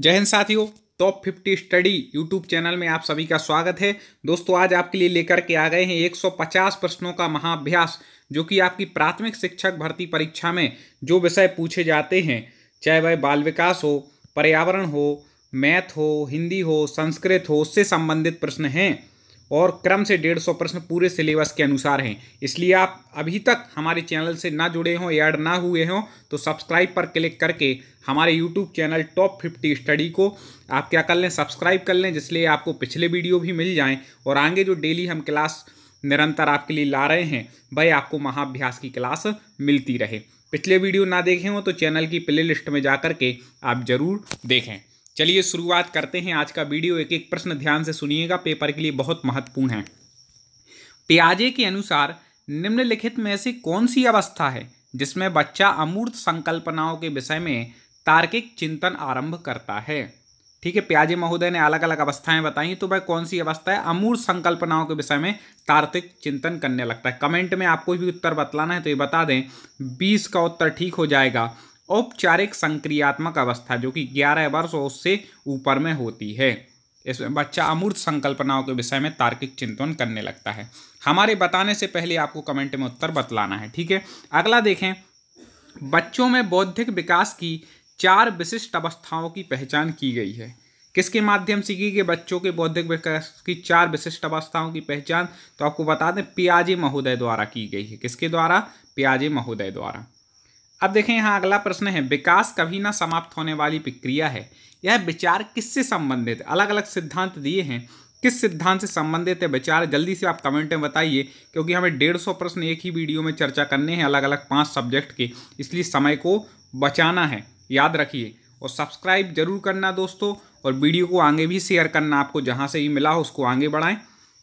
जय हिंद साथियों, top 50 study YouTube channel में आप सभी का स्वागत है। दोस्तों आज आपके लिए लेकर के आ गए हैं 150 प्रश्नों का महाअभ्यास, जो कि आपकी प्राथमिक शिक्षक भर्ती परीक्षा में जो विषय पूछे जाते हैं, चाहे वह बाल विकास हो, पर्यावरण हो, मैथ हो, हिंदी हो, संस्कृत हो, उससे संबंधित प्रश्न हैं और क्रम से 150 प्रश्न पूरे सिलेबस के अनुसार हैं। इसलिए आप अभी तक हमारे चैनल से ना जुड़े हों, ऐड ना हुए हों, तो सब्सक्राइब पर क्लिक करके हमारे यूट्यूब चैनल टॉप 50 स्टडी को आप क्या कर लें, सब्सक्राइब कर लें, जिसलिए आपको पिछले वीडियो भी मिल जाएं और आगे जो डेली हम क्लास निरंतर आपके लिए ला रहे हैं वह आपको महाअभ्यास की क्लास मिलती रहे। पिछले वीडियो ना देखे हो तो चैनल की प्ले लिस्ट में जा करके आप जरूर देखें। चलिए शुरुआत करते हैं आज का वीडियो। एक एक प्रश्न ध्यान से सुनिएगा, पेपर के लिए बहुत महत्वपूर्ण है। पियाजे के अनुसार निम्नलिखित में से कौन सी अवस्था है जिसमें बच्चा अमूर्त संकल्पनाओं के विषय में तार्किक चिंतन आरंभ करता है? ठीक है, पियाजे महोदय ने अलग अलग अवस्थाएं बताई, तो वह कौन सी अवस्था है? अमूर्त संकल्पनाओं के विषय में तार्किक चिंतन करने लगता है। कमेंट में आपको भी उत्तर बतलाना है तो ये बता दें। 20 का उत्तर ठीक हो जाएगा। औपचारिक संक्रियात्मक अवस्था, जो कि 11 वर्ष और उससे ऊपर में होती है, इसमें बच्चा अमूर्त संकल्पनाओं के विषय में तार्किक चिंतन करने लगता है। हमारे बताने से पहले आपको कमेंट में उत्तर बतलाना है। ठीक है, अगला देखें। बच्चों में बौद्धिक विकास की 4 विशिष्ट अवस्थाओं की पहचान की गई है। किसके माध्यम से की गई बच्चों के बौद्धिक विकास की 4 विशिष्ट अवस्थाओं की पहचान? तो आपको बता दें पियाजे महोदय द्वारा की गई है। किसके द्वारा? पियाजे महोदय द्वारा। अब देखें यहाँ अगला प्रश्न है, विकास कभी ना समाप्त होने वाली प्रक्रिया है। यह विचार किससे संबंधित है? अलग अलग सिद्धांत दिए हैं, किस सिद्धांत से संबंधित है विचार? जल्दी से आप कमेंट में बताइए, क्योंकि हमें 150 प्रश्न एक ही वीडियो में चर्चा करने हैं, अलग अलग 5 सब्जेक्ट के, इसलिए समय को बचाना है, याद रखिए। और सब्सक्राइब जरूर करना दोस्तों, और वीडियो को आगे भी शेयर करना, आपको जहाँ से ही मिला हो उसको आगे बढ़ाएं।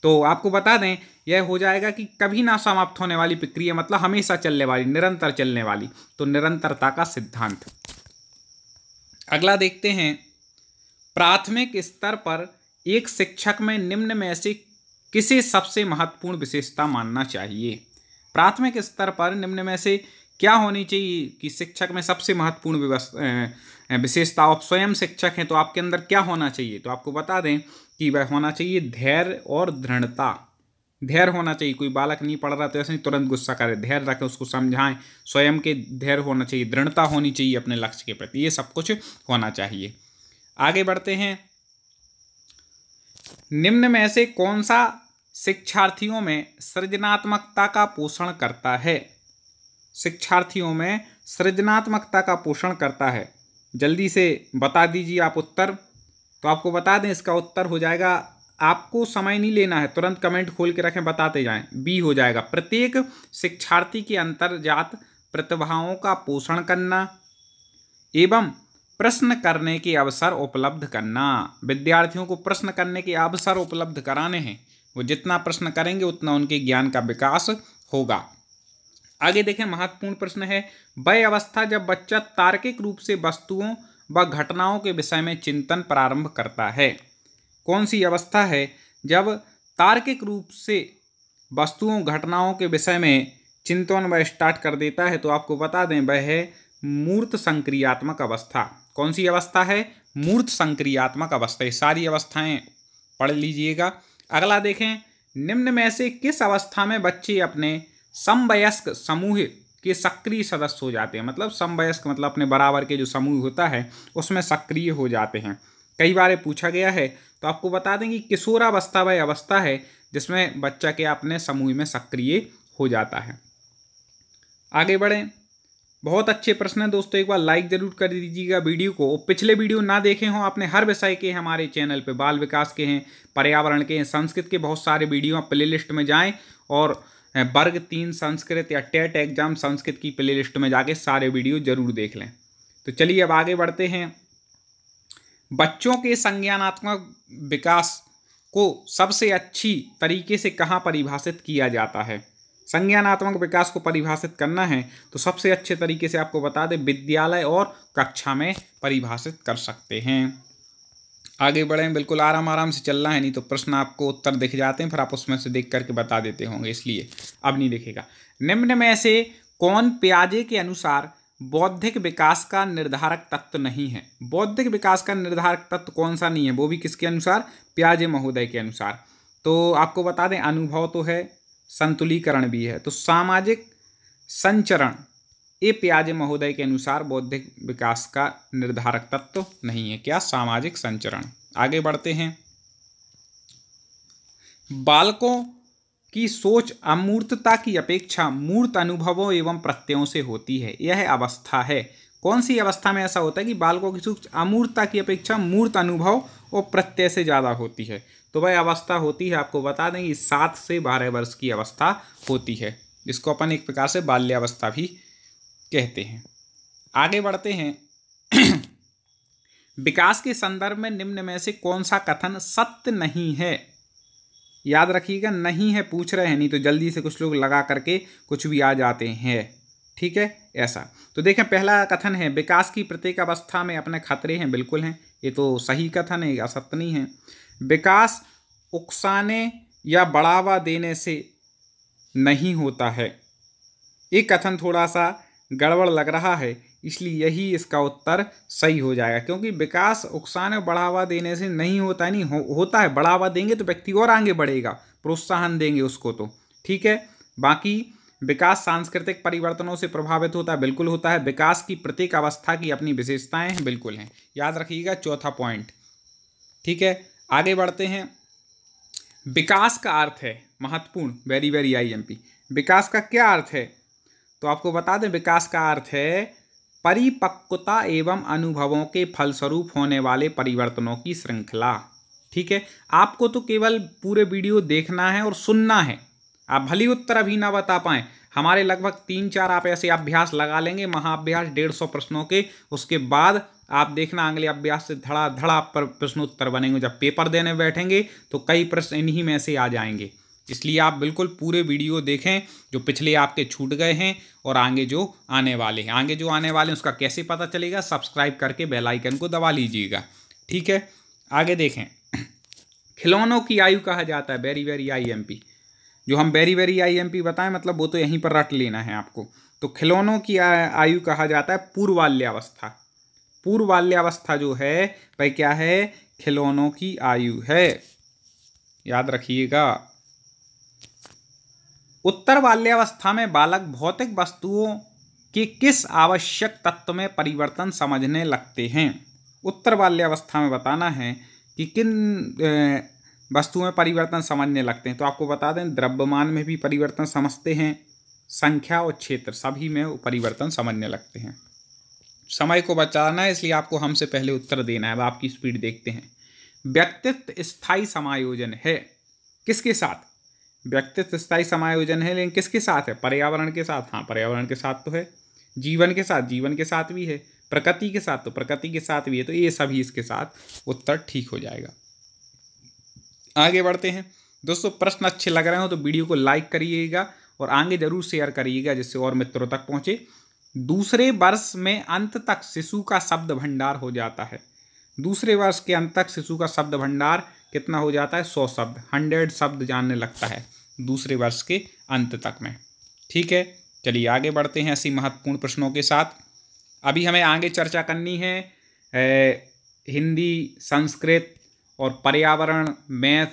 तो आपको बता दें यह हो जाएगा कि कभी ना समाप्त होने वाली प्रक्रिया, मतलब हमेशा चलने वाली, निरंतर चलने वाली, तो निरंतरता का सिद्धांत। अगला देखते हैं, प्राथमिक स्तर पर एक शिक्षक में निम्न में से किसे सबसे महत्वपूर्ण विशेषता मानना चाहिए? प्राथमिक स्तर पर निम्न में से क्या होनी चाहिए कि शिक्षक में सबसे महत्वपूर्ण विशेषता? आप स्वयं शिक्षक हैं तो आपके अंदर क्या होना चाहिए? तो आपको बता दें कि वह होना चाहिए धैर्य और दृढ़ता। धैर्य होना चाहिए। कोई बालक नहीं पढ़ रहा तो ऐसे नहीं तुरंत गुस्सा करे, धैर्य रखें, उसको समझाएं। स्वयं के धैर्य होना चाहिए, दृढ़ता होनी चाहिए अपने लक्ष्य के प्रति, ये सब कुछ होना चाहिए। आगे बढ़ते हैं। निम्न में से कौन सा शिक्षार्थियों में सृजनात्मकता का पोषण करता है? शिक्षार्थियों में सृजनात्मकता का पोषण करता है, जल्दी से बता दीजिए आप उत्तर। तो आपको बता दें इसका उत्तर हो जाएगा, आपको समय नहीं लेना है, तुरंत कमेंट खोल के रखें, बताते जाएं। बी हो जाएगा, प्रत्येक शिक्षार्थी के अंतर्जात प्रतिभाओं का पोषण करना एवं प्रश्न करने के अवसर उपलब्ध करना। विद्यार्थियों को प्रश्न करने के अवसर उपलब्ध कराने हैं, वो जितना प्रश्न करेंगे उतना उनके ज्ञान का विकास होगा। आगे देखें, महत्वपूर्ण प्रश्न है, वह अवस्था जब बच्चा तार्किक रूप से वस्तुओं व घटनाओं के विषय में चिंतन प्रारंभ करता है। कौन सी अवस्था है जब तार्किक रूप से वस्तुओं घटनाओं के विषय में चिंतन वह स्टार्ट कर देता है? तो आपको बता दें वह है मूर्त संक्रियात्मक अवस्था। कौन सी अवस्था है? मूर्त संक्रियात्मक अवस्था। ये सारी अवस्थाएं पढ़ लीजिएगा। अगला देखें, निम्न में से किस अवस्था में बच्चे अपने समवयस्क समूह के सक्रिय सदस्य हो जाते हैं? मतलब समवयस्क मतलब अपने बराबर के जो समूह होता है उसमें सक्रिय हो जाते हैं। कई बार पूछा गया है, तो आपको बता दें कि किशोरावस्था वह अवस्था है जिसमें बच्चा के अपने समूह में सक्रिय हो जाता है। आगे बढ़ें। बहुत अच्छे प्रश्न है दोस्तों, एक बार लाइक जरूर कर दीजिएगा वीडियो को। पिछले वीडियो ना देखे हों आपने, हर विषय के हमारे चैनल पे, बाल विकास के हैं, पर्यावरण के हैं, संस्कृत के बहुत सारे वीडियो, आप प्ले लिस्ट में जाएँ और वर्ग 3 संस्कृत या टेट एग्जाम संस्कृत की प्ले लिस्ट में जाके सारे वीडियो जरूर देख लें। तो चलिए अब आगे बढ़ते हैं। बच्चों के संज्ञानात्मक विकास को सबसे अच्छी तरीके से कहाँ परिभाषित किया जाता है? संज्ञानात्मक विकास को परिभाषित करना है तो सबसे अच्छे तरीके से आपको बता दें विद्यालय और कक्षा में परिभाषित कर सकते हैं। आगे बढ़ें, बिल्कुल आराम आराम से चलना है, नहीं तो प्रश्न आपको उत्तर दिख जाते हैं, फिर आप उसमें से देख करके बता देते होंगे, इसलिए अब नहीं दिखेगा। निम्न में से कौन पियाजे के अनुसार बौद्धिक विकास का निर्धारक तत्व नहीं है। बौद्धिक विकास का निर्धारक तत्व कौन सा नहीं है, वो भी किसके अनुसार, प्याजे महोदय के अनुसार। तो आपको बता दें अनुभव तो है, संतुलीकरण भी है, तो सामाजिक संचरण ये प्याजे महोदय के अनुसार बौद्धिक विकास का निर्धारक तत्व नहीं है। क्या, सामाजिक संचरण। आगे बढ़ते हैं। बालकों की सोच अमूर्तता की अपेक्षा मूर्त अनुभवों एवं प्रत्ययों से होती है। यह अवस्था है। कौन सी अवस्था में ऐसा होता है कि बालकों की सोच अमूर्तता की अपेक्षा मूर्त अनुभव और प्रत्यय से ज़्यादा होती है? तो वह अवस्था होती है, आपको बता दें कि 7 से 12 वर्ष की अवस्था होती है, जिसको अपन एक प्रकार से बाल्यावस्था भी कहते हैं। आगे बढ़ते हैं। विकास के संदर्भ में निम्न में से कौन सा कथन सत्य नहीं है? याद रखिएगा, नहीं है पूछ रहे हैं, नहीं तो जल्दी से कुछ लोग लगा करके कुछ भी आ जाते हैं। ठीक है, ऐसा। तो देखें, पहला कथन है विकास की प्रत्येक अवस्था में अपने खतरे हैं। बिल्कुल हैं, ये तो सही कथन है, असत्य नहीं है। विकास उकसाने या बढ़ावा देने से नहीं होता है। ये कथन थोड़ा सा गड़बड़ लग रहा है, इसलिए यही इसका उत्तर सही हो जाएगा, क्योंकि विकास उकसाने और बढ़ावा देने से नहीं होता है, नहीं होता है। बढ़ावा देंगे तो व्यक्ति और आगे बढ़ेगा, प्रोत्साहन देंगे उसको तो। ठीक है। बाकी विकास सांस्कृतिक परिवर्तनों से प्रभावित होता है। बिल्कुल होता है। विकास की प्रत्येक अवस्था की अपनी विशेषताएं हैं। बिल्कुल हैं। याद रखिएगा, चौथा पॉइंट। ठीक है, आगे बढ़ते हैं। विकास का अर्थ है, महत्वपूर्ण, वेरी वेरी IMP। विकास का क्या अर्थ है? तो आपको बता दें, विकास का अर्थ है परिपक्वता एवं अनुभवों के फलस्वरूप होने वाले परिवर्तनों की श्रृंखला। ठीक है, आपको तो केवल पूरे वीडियो देखना है और सुनना है। आप भली उत्तर अभी ना बता पाएं, हमारे लगभग 3-4 आप ऐसे अभ्यास लगा लेंगे, महाअभ्यास 150 प्रश्नों के। उसके बाद आप देखना अगले अभ्यास से धड़ाधड़ा पर प्रश्नोत्तर बनेंगे। जब पेपर देने बैठेंगे तो कई प्रश्न इन्हीं में से आ जाएंगे। इसलिए आप बिल्कुल पूरे वीडियो देखें, जो पिछले आपके छूट गए हैं और आगे जो आने वाले हैं। आगे जो आने वाले हैं उसका कैसे पता चलेगा? सब्सक्राइब करके बेल आइकन को दबा लीजिएगा। ठीक है, आगे देखें। खिलौनों की आयु कहा जाता है, वेरी वेरी IMP। जो हम वेरी वेरी IMP बताएं, मतलब वो तो यहीं पर रट लेना है आपको। तो खिलौनों की आयु कहा जाता है पूर्वबाल्यावस्था। पूर्वबाल्यावस्था जो है भाई क्या है? खिलौनों की आयु है। याद रखिएगा। उत्तर बाल्यावस्था में बालक भौतिक वस्तुओं के किस आवश्यक तत्व में परिवर्तन समझने लगते हैं? उत्तर बाल्यावस्था में बताना है कि किन वस्तुओं में परिवर्तन समझने लगते हैं। तो आपको बता दें, द्रव्यमान में भी परिवर्तन समझते हैं, संख्या और क्षेत्र सभी में परिवर्तन समझने लगते हैं। समय को बचाना है, इसलिए आपको हमसे पहले उत्तर देना है। अब आपकी स्पीड देखते हैं। व्यक्तित्व स्थायी समायोजन है किसके साथ? व्यक्तित्व स्थायी समायोजन है, लेकिन किसके साथ है? पर्यावरण के साथ। हाँ, पर्यावरण के साथ तो है। जीवन के साथ, जीवन के साथ भी है। प्रकृति के साथ, तो प्रकृति के साथ भी है। तो ये सभी इसके साथ उत्तर ठीक हो जाएगा। आगे बढ़ते हैं। दोस्तों, प्रश्न अच्छे लग रहे हो तो वीडियो को लाइक करिएगा और आगे जरूर शेयर करिएगा, जिससे और मित्रों तक पहुंचे। दूसरे वर्ष में अंत तक शिशु का शब्द भंडार हो जाता है। दूसरे वर्ष के अंत तक शिशु का शब्द भंडार कितना हो जाता है? 100 शब्द, 100 शब्द जानने लगता है दूसरे वर्ष के अंत तक में। ठीक है, चलिए आगे बढ़ते हैं ऐसी महत्वपूर्ण प्रश्नों के साथ। अभी हमें आगे चर्चा करनी है हिंदी, संस्कृत और पर्यावरण, मैथ।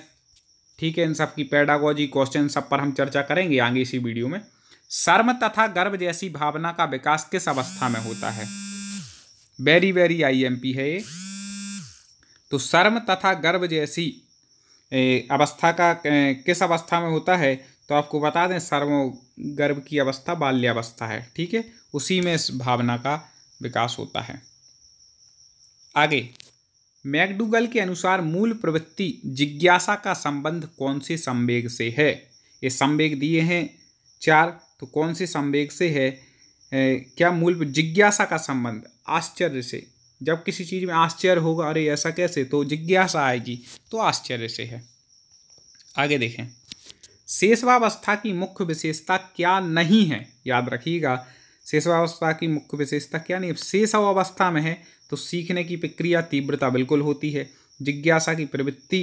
ठीक है, इन सब की पेडागोजी, क्वेश्चन सब पर हम चर्चा करेंगे आगे इसी वीडियो में। शर्म तथा गर्व जैसी भावना का विकास किस अवस्था में होता है? वेरी वेरी IMP है ये। तो शर्म तथा गर्व जैसी अवस्था का किस अवस्था में होता है? तो आपको बता दें, शर्म गर्व की अवस्था बाल्यावस्था है। ठीक है, उसी में इस भावना का विकास होता है। आगे, मैकडूगल के अनुसार मूल प्रवृत्ति जिज्ञासा का संबंध कौन से संवेग से है? ये संवेग दिए हैं 4, तो कौन से संवेग से है? क्या मूल जिज्ञासा का संबंध आश्चर्य से। जब किसी चीज़ में आश्चर्य होगा, अरे ऐसा कैसे, तो जिज्ञासा आएगी, तो आश्चर्य से है। आगे देखें। शेषवावस्था की मुख्य विशेषता क्या नहीं है? याद रखिएगा, शेषवावस्था की मुख्य विशेषता क्या नहीं है? शेषावस्था में है तो सीखने की प्रक्रिया तीव्रता बिल्कुल होती है। जिज्ञासा की प्रवृत्ति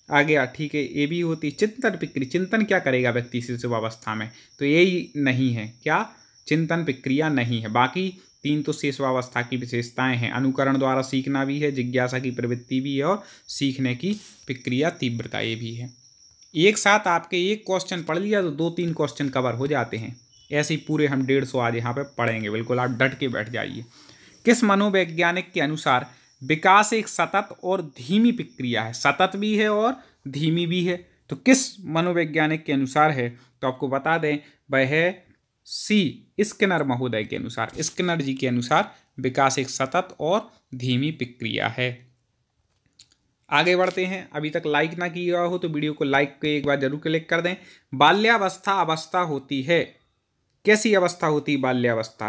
आ गया। ठीक है, ये भी होती है। चिंतन प्रक्रिया, चिंतन क्या करेगा व्यक्ति शेषावस्था में? तो यही नहीं है। क्या? चिंतन प्रक्रिया नहीं है। बाकी तीन तो शेषवावस्था की विशेषताएं हैं। अनुकरण द्वारा सीखना भी है, जिज्ञासा की प्रवृत्ति भी है और सीखने की प्रक्रिया तीव्रता ये भी है। एक साथ आपके एक क्वेश्चन पढ़ लिया तो 2-3 क्वेश्चन कवर हो जाते हैं। ऐसे ही पूरे हम 150 आज यहाँ पे पढ़ेंगे, बिल्कुल आप डट के बैठ जाइए। किस मनोवैज्ञानिक के अनुसार विकास एक सतत और धीमी प्रक्रिया है? सतत भी है और धीमी भी है। तो किस मनोवैज्ञानिक के अनुसार है? तो आपको बता दें वह है सी, स्किनर महोदय के अनुसार, स्किनर जी के अनुसार विकास एक सतत और धीमी प्रक्रिया है। आगे बढ़ते हैं। अभी तक लाइक ना किया हो तो वीडियो को लाइक के एक बार जरूर क्लिक कर दें। बाल्यावस्था अवस्था होती है, कैसी अवस्था होती है बाल्यावस्था?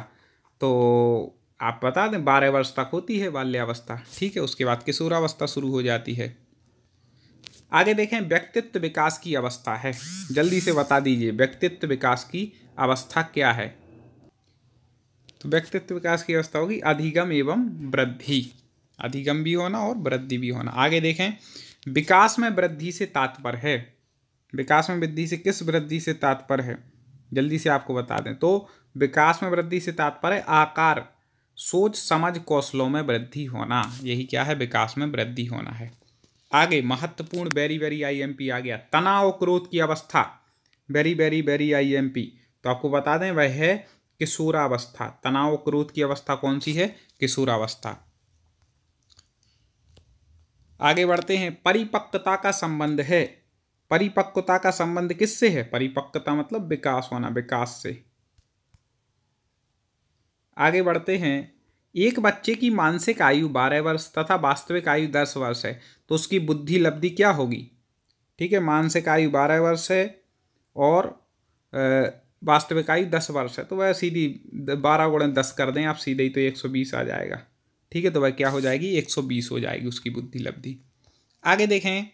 तो आप बता दें 12 वर्ष तक होती है बाल्यावस्था, ठीक है। उसके बाद किशोरावस्था शुरू हो जाती है। आगे देखें, व्यक्तित्व विकास की अवस्था है, जल्दी से बता दीजिए व्यक्तित्व विकास की अवस्था क्या है? तो व्यक्तित्व विकास की अवस्था होगी अधिगम एवं वृद्धि, अधिगम भी होना और वृद्धि भी होना। आगे देखें, विकास में वृद्धि से तात्पर्य है, विकास में वृद्धि से किस वृद्धि से तात्पर्य है? जल्दी से आपको बता दें। तो विकास में वृद्धि से तात्पर्य आकार, सोच समझ कौशलों में वृद्धि होना, यही क्या है? विकास में वृद्धि होना है। आगे महत्वपूर्ण वेरी वेरी IMP आ गया, तनाव क्रोध की अवस्था, वेरी वेरी वेरी IMP। तो आपको बता दें वह है किशोरावस्था। तनाव क्रोध की अवस्था कौन सी है? किशोरावस्था। आगे बढ़ते हैं, परिपक्वता का संबंध है, परिपक्वता का संबंध किससे है? परिपक्वता मतलब विकास होना, विकास से। आगे बढ़ते हैं, एक बच्चे की मानसिक आयु 12 वर्ष तथा वास्तविक आयु 10 वर्ष है, तो उसकी बुद्धि लब्धि क्या होगी? ठीक है, मानसिक आयु 12 वर्ष है और वास्तविक आयु 10 वर्ष है, तो वह सीधी 12 गुणे 10 कर दें आप सीधे ही, तो 120 आ जाएगा। ठीक है, तो वह क्या हो जाएगी? 120 हो जाएगी उसकी बुद्धि लब्धि। आगे देखें,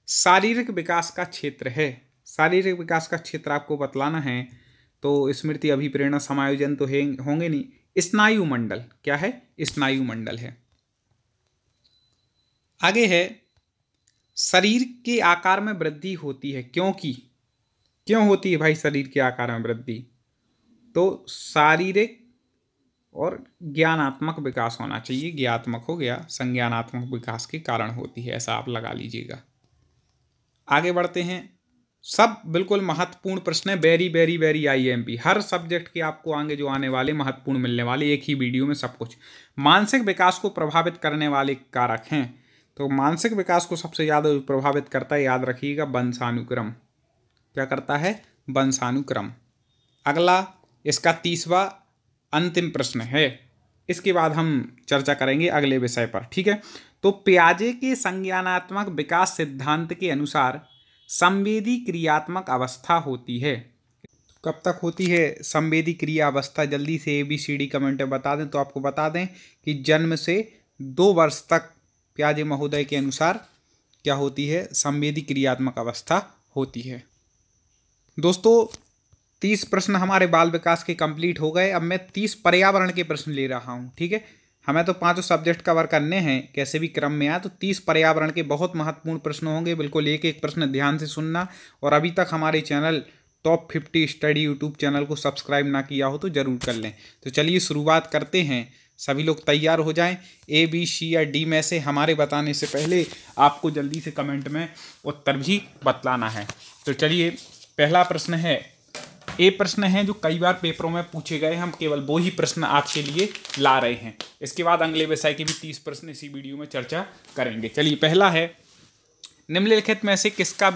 शारीरिक विकास का क्षेत्र है, शारीरिक विकास का क्षेत्र आपको बतलाना है, तो स्मृति अभिप्रेरणा समायोजन तो होंगे नहीं। स्नायु मंडल क्या है? स्नायु मंडल है। आगे है, शरीर के आकार में वृद्धि होती है, क्यों होती है भाई शरीर के आकार में वृद्धि? तो शारीरिक और ज्ञानात्मक विकास होना चाहिए, ज्ञानात्मक हो गया, संज्ञानात्मक विकास के कारण होती है, ऐसा आप लगा लीजिएगा। आगे बढ़ते हैं, सब बिल्कुल महत्वपूर्ण प्रश्न है, वेरी वेरी वेरी IMP, हर सब्जेक्ट के आपको आगे जो आने वाले महत्वपूर्ण मिलने वाले, एक ही वीडियो में सब कुछ। मानसिक विकास को प्रभावित करने वाले कारक हैं, तो मानसिक विकास को सबसे ज़्यादा प्रभावित करता है, याद रखिएगा, वंशानुक्रम। क्या करता है? वंशानुक्रम। अगला इसका 30वां अंतिम प्रश्न है, इसके बाद हम चर्चा करेंगे अगले विषय पर, ठीक है। तो पियाजे के संज्ञानात्मक विकास सिद्धांत के अनुसार संवेदी क्रियात्मक अवस्था होती है, कब तक होती है संवेदी क्रिया अवस्था? जल्दी से ABCD कमेंट में बता दें। तो आपको बता दें कि जन्म से 2 वर्ष तक पियाजे महोदय के अनुसार क्या होती है? संवेदी क्रियात्मक अवस्था होती है। दोस्तों 30 प्रश्न हमारे बाल विकास के कंप्लीट हो गए। अब मैं 30 पर्यावरण के प्रश्न ले रहा हूँ, ठीक है। हमें तो 5 सब्जेक्ट कवर करने हैं, कैसे भी क्रम में आए, तो 30 पर्यावरण के बहुत महत्वपूर्ण प्रश्न होंगे, बिल्कुल एक एक प्रश्न ध्यान से सुनना। और अभी तक हमारे channel top 50 study YouTube channel को सब्सक्राइब ना किया हो तो ज़रूर कर लें। तो चलिए शुरुआत करते हैं, सभी लोग तैयार हो जाएं। A, B, C या D में से हमारे बताने से पहले आपको जल्दी से कमेंट में उत्तर भी बतलाना है। तो चलिए, पहला प्रश्न है, ये प्रश्न है जो कई बार पेपरों में पूछे गए, हम केवल वो ही प्रश्न आपके लिए ला रहे हैं। इसके बाद अगले विषय के भी 30 प्रश्न इसी वीडियो में चर्चा करेंगे। चलिए, पहला है, निम्नलिखित में से किसका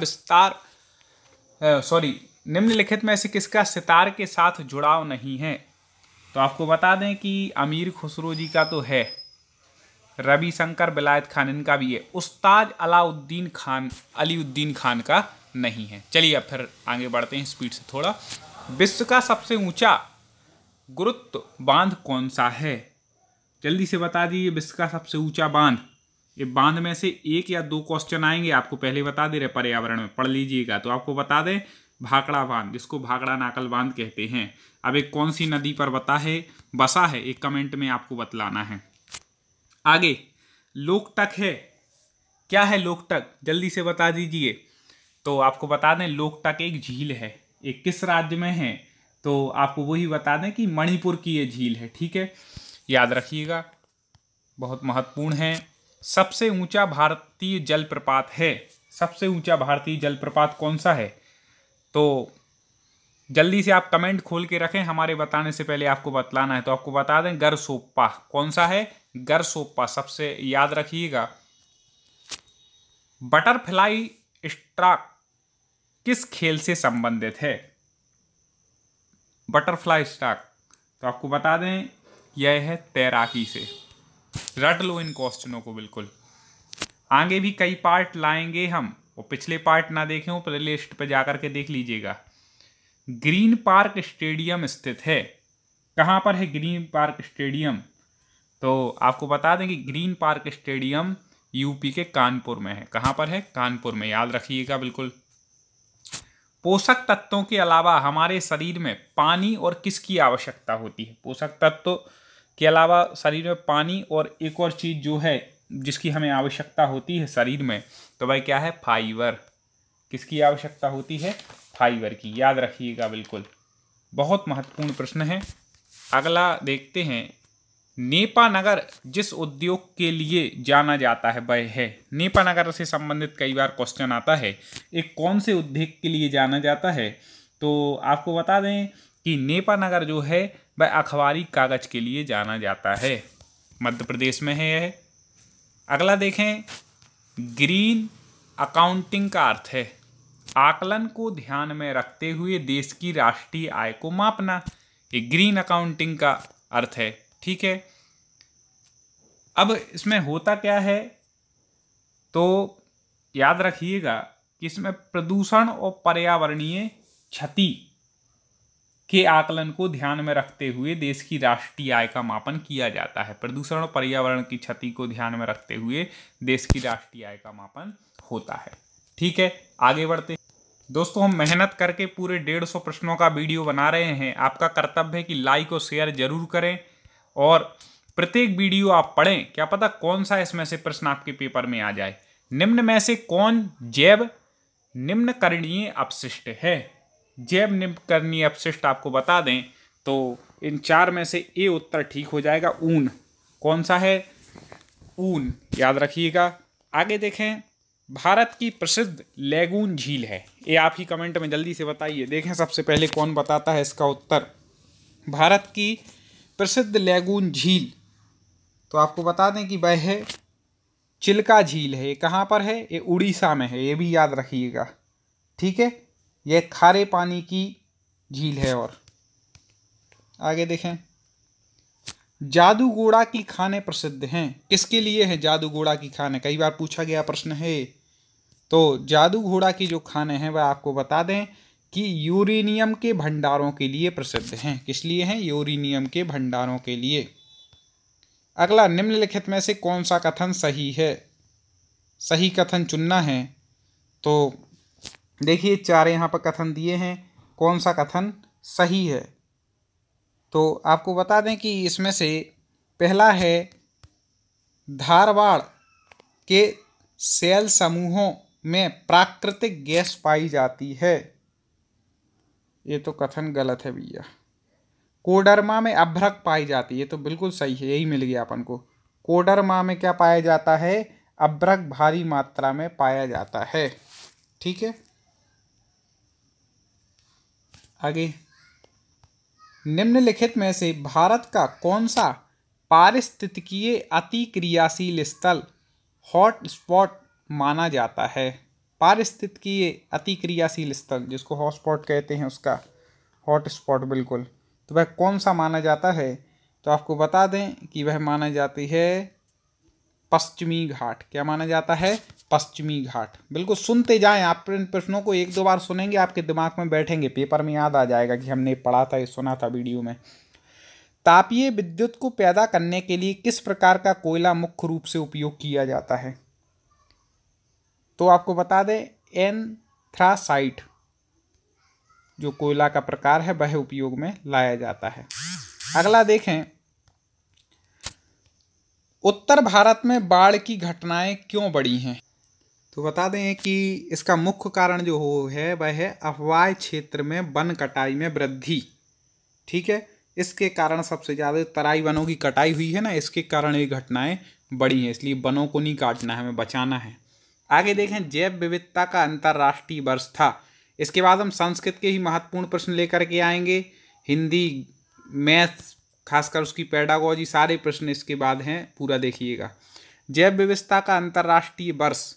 सितार के साथ जुड़ाव नहीं है? तो आपको बता दें कि अमीर खुसरो जी का तो है, रविशंकर विलायत खान इनका भी है, उस्ताद अलीउद्दीन खान का नहीं है। चलिए अब फिर आगे बढ़ते हैं स्पीड से थोड़ा। विश्व का सबसे ऊंचा गुरुत्व बांध कौन सा है? जल्दी से बता दीजिए, विश्व का सबसे ऊंचा बांध। ये बांध में से 1 या 2 क्वेश्चन आएंगे, आपको पहले बता दे रहे, पर्यावरण में पढ़ लीजिएगा। तो आपको बता दें भाखड़ा बांध, जिसको भाखड़ा नाकल बांध कहते हैं। अब एक कौन सी नदी पर बसा है, एक कमेंट में आपको बतलाना है। आगे लोकटक है, क्या है लोकटक? जल्दी से बता दीजिए। तो आपको बता दें लोकटक एक झील है, एक किस राज्य में है? तो आपको वही बता दें कि मणिपुर की ये झील है। ठीक है, याद रखिएगा, बहुत महत्वपूर्ण है। सबसे ऊंचा भारतीय जलप्रपात है, सबसे ऊंचा भारतीय जलप्रपात कौन सा है? तो जल्दी से आप कमेंट खोल के रखें, हमारे बताने से पहले आपको बतलाना है। तो आपको बता दें, गरसोप्पा। कौन सा है? गरसोप्पा। सबसे याद रखिएगा। बटरफ्लाई स्ट्रोक किस खेल से संबंधित है? बटरफ्लाई स्ट्रोक, तो आपको बता दें यह है तैराकी से। रट लो इन क्वेश्चनों को बिल्कुल। आगे भी कई पार्ट लाएंगे हम, और पिछले पार्ट ना देखें वो प्ले लिस्ट पर जाकर के देख लीजिएगा। ग्रीन पार्क स्टेडियम स्थित है, कहाँ पर है ग्रीन पार्क स्टेडियम? तो आपको बता दें कि ग्रीन पार्क स्टेडियम यूपी के कानपुर में है। कहाँ पर है? कानपुर में, याद रखिएगा बिल्कुल। पोषक तत्वों के अलावा हमारे शरीर में पानी और किसकी आवश्यकता होती है? पोषक तत्व के अलावा शरीर में पानी और एक और चीज़ जो है जिसकी हमें आवश्यकता होती है शरीर में, तो भाई क्या है? फाइबर। किसकी आवश्यकता होती है? फाइबर की, याद रखिएगा बिल्कुल। बहुत महत्वपूर्ण प्रश्न है। अगला देखते हैं। नेपानगर जिस उद्योग के लिए जाना जाता है वह है, नेपानगर से संबंधित कई बार क्वेश्चन आता है, एक कौन से उद्योग के लिए जाना जाता है? तो आपको बता दें कि नेपानगर जो है वह अखबारी कागज के लिए जाना जाता है, मध्य प्रदेश में है यह। अगला देखें, ग्रीन अकाउंटिंग का अर्थ है आकलन को ध्यान में रखते हुए देश की राष्ट्रीय आय को मापना, ये ग्रीन अकाउंटिंग का अर्थ है। ठीक है, अब इसमें होता क्या है? तो याद रखिएगा कि इसमें प्रदूषण और पर्यावरणीय क्षति के आकलन को ध्यान में रखते हुए देश की राष्ट्रीय आय का मापन किया जाता है। प्रदूषण और पर्यावरण की क्षति को ध्यान में रखते हुए देश की राष्ट्रीय आय का मापन होता है। ठीक है, आगे बढ़ते दोस्तों। हम मेहनत करके पूरे 150 प्रश्नों का वीडियो बना रहे हैं। आपका कर्तव्य है कि लाइक और शेयर जरूर करें और प्रत्येक वीडियो आप पढ़ें, क्या पता कौन सा इसमें से प्रश्न आपके पेपर में आ जाए। निम्न में से कौन जैव निम्नकरणीय अपशिष्ट है? जैव निम्नकरणीय अपशिष्ट आपको बता दें तो इन 4 में से ए उत्तर ठीक हो जाएगा। ऊन। कौन सा है? ऊन, याद रखिएगा। आगे देखें, भारत की प्रसिद्ध लैगून झील है, ये आप ही कमेंट में जल्दी से बताइए। देखें सबसे पहले कौन बताता है इसका उत्तर। भारत की प्रसिद्ध लैगून झील, तो आपको बता दें कि वह है चिल्का झील है। ये कहाँ पर है? ये उड़ीसा में है, ये भी याद रखिएगा। ठीक है, यह खारे पानी की झील है। और आगे देखें, जादूगोड़ा की खाने प्रसिद्ध हैं, किसके लिए है जादूगोड़ा की खाने? कई बार पूछा गया प्रश्न है। तो जादूगोड़ा की जो खाने हैं वह आपको बता दें कि यूरेनियम के भंडारों के लिए प्रसिद्ध हैं। किस लिए हैं? यूरेनियम के भंडारों के लिए। अगला, निम्नलिखित में से कौन सा कथन सही है? सही कथन चुनना है। तो देखिए 4 यहाँ पर कथन दिए हैं, कौन सा कथन सही है? तो आपको बता दें कि इसमें से पहला है, धारवाड़ के सेल समूहों में प्राकृतिक गैस पाई जाती है। ये तो कथन गलत है भैया। कोडरमा में अभ्रक पाई जाती है, ये तो बिल्कुल सही है, यही मिल गया अपन को। कोडरमा में क्या पाया जाता है? अभ्रक भारी मात्रा में पाया जाता है। ठीक है, आगे, निम्नलिखित में से भारत का कौन सा पारिस्थितिकीय अति क्रियाशील स्थल हॉट स्पॉट माना जाता है? पारिस्थितिकीय अति क्रियाशील स्थल, जिसको हॉट स्पॉट कहते हैं, उसका हॉट स्पॉट बिल्कुल। तो वह कौन सा माना जाता है? तो आपको बता दें कि वह माना जाती है पश्चिमी घाट। क्या माना जाता है? पश्चिमी घाट। बिल्कुल सुनते जाएं, आप इन प्रश्नों को 1-2 बार सुनेंगे, आपके दिमाग में बैठेंगे, पेपर में याद आ जाएगा कि हमने पढ़ा था, ये सुना था वीडियो में। तापीय विद्युत को पैदा करने के लिए किस प्रकार का कोयला मुख्य रूप से उपयोग किया जाता है? तो आपको बता दें एंथ्रासाइट जो कोयला का प्रकार है वह उपयोग में लाया जाता है। अगला देखें, उत्तर भारत में बाढ़ की घटनाएं क्यों बढ़ी हैं? तो बता दें कि इसका मुख्य कारण जो है वह है अफवाह क्षेत्र में वन कटाई में वृद्धि। ठीक है, इसके कारण सबसे ज़्यादा तराई वनों की कटाई हुई है ना, इसके कारण ये घटनाएं बढ़ी हैं, इसलिए वनों को नहीं काटना है, हमें बचाना है। आगे देखें, जैव विविधता का अंतर्राष्ट्रीय वर्ष था। इसके बाद हम संस्कृत के ही महत्वपूर्ण प्रश्न लेकर के आएंगे, हिंदी, मैथ्स, खासकर उसकी पेडागोजी, सारे प्रश्न इसके बाद हैं, पूरा देखिएगा। जैव विविधता का अंतर्राष्ट्रीय वर्ष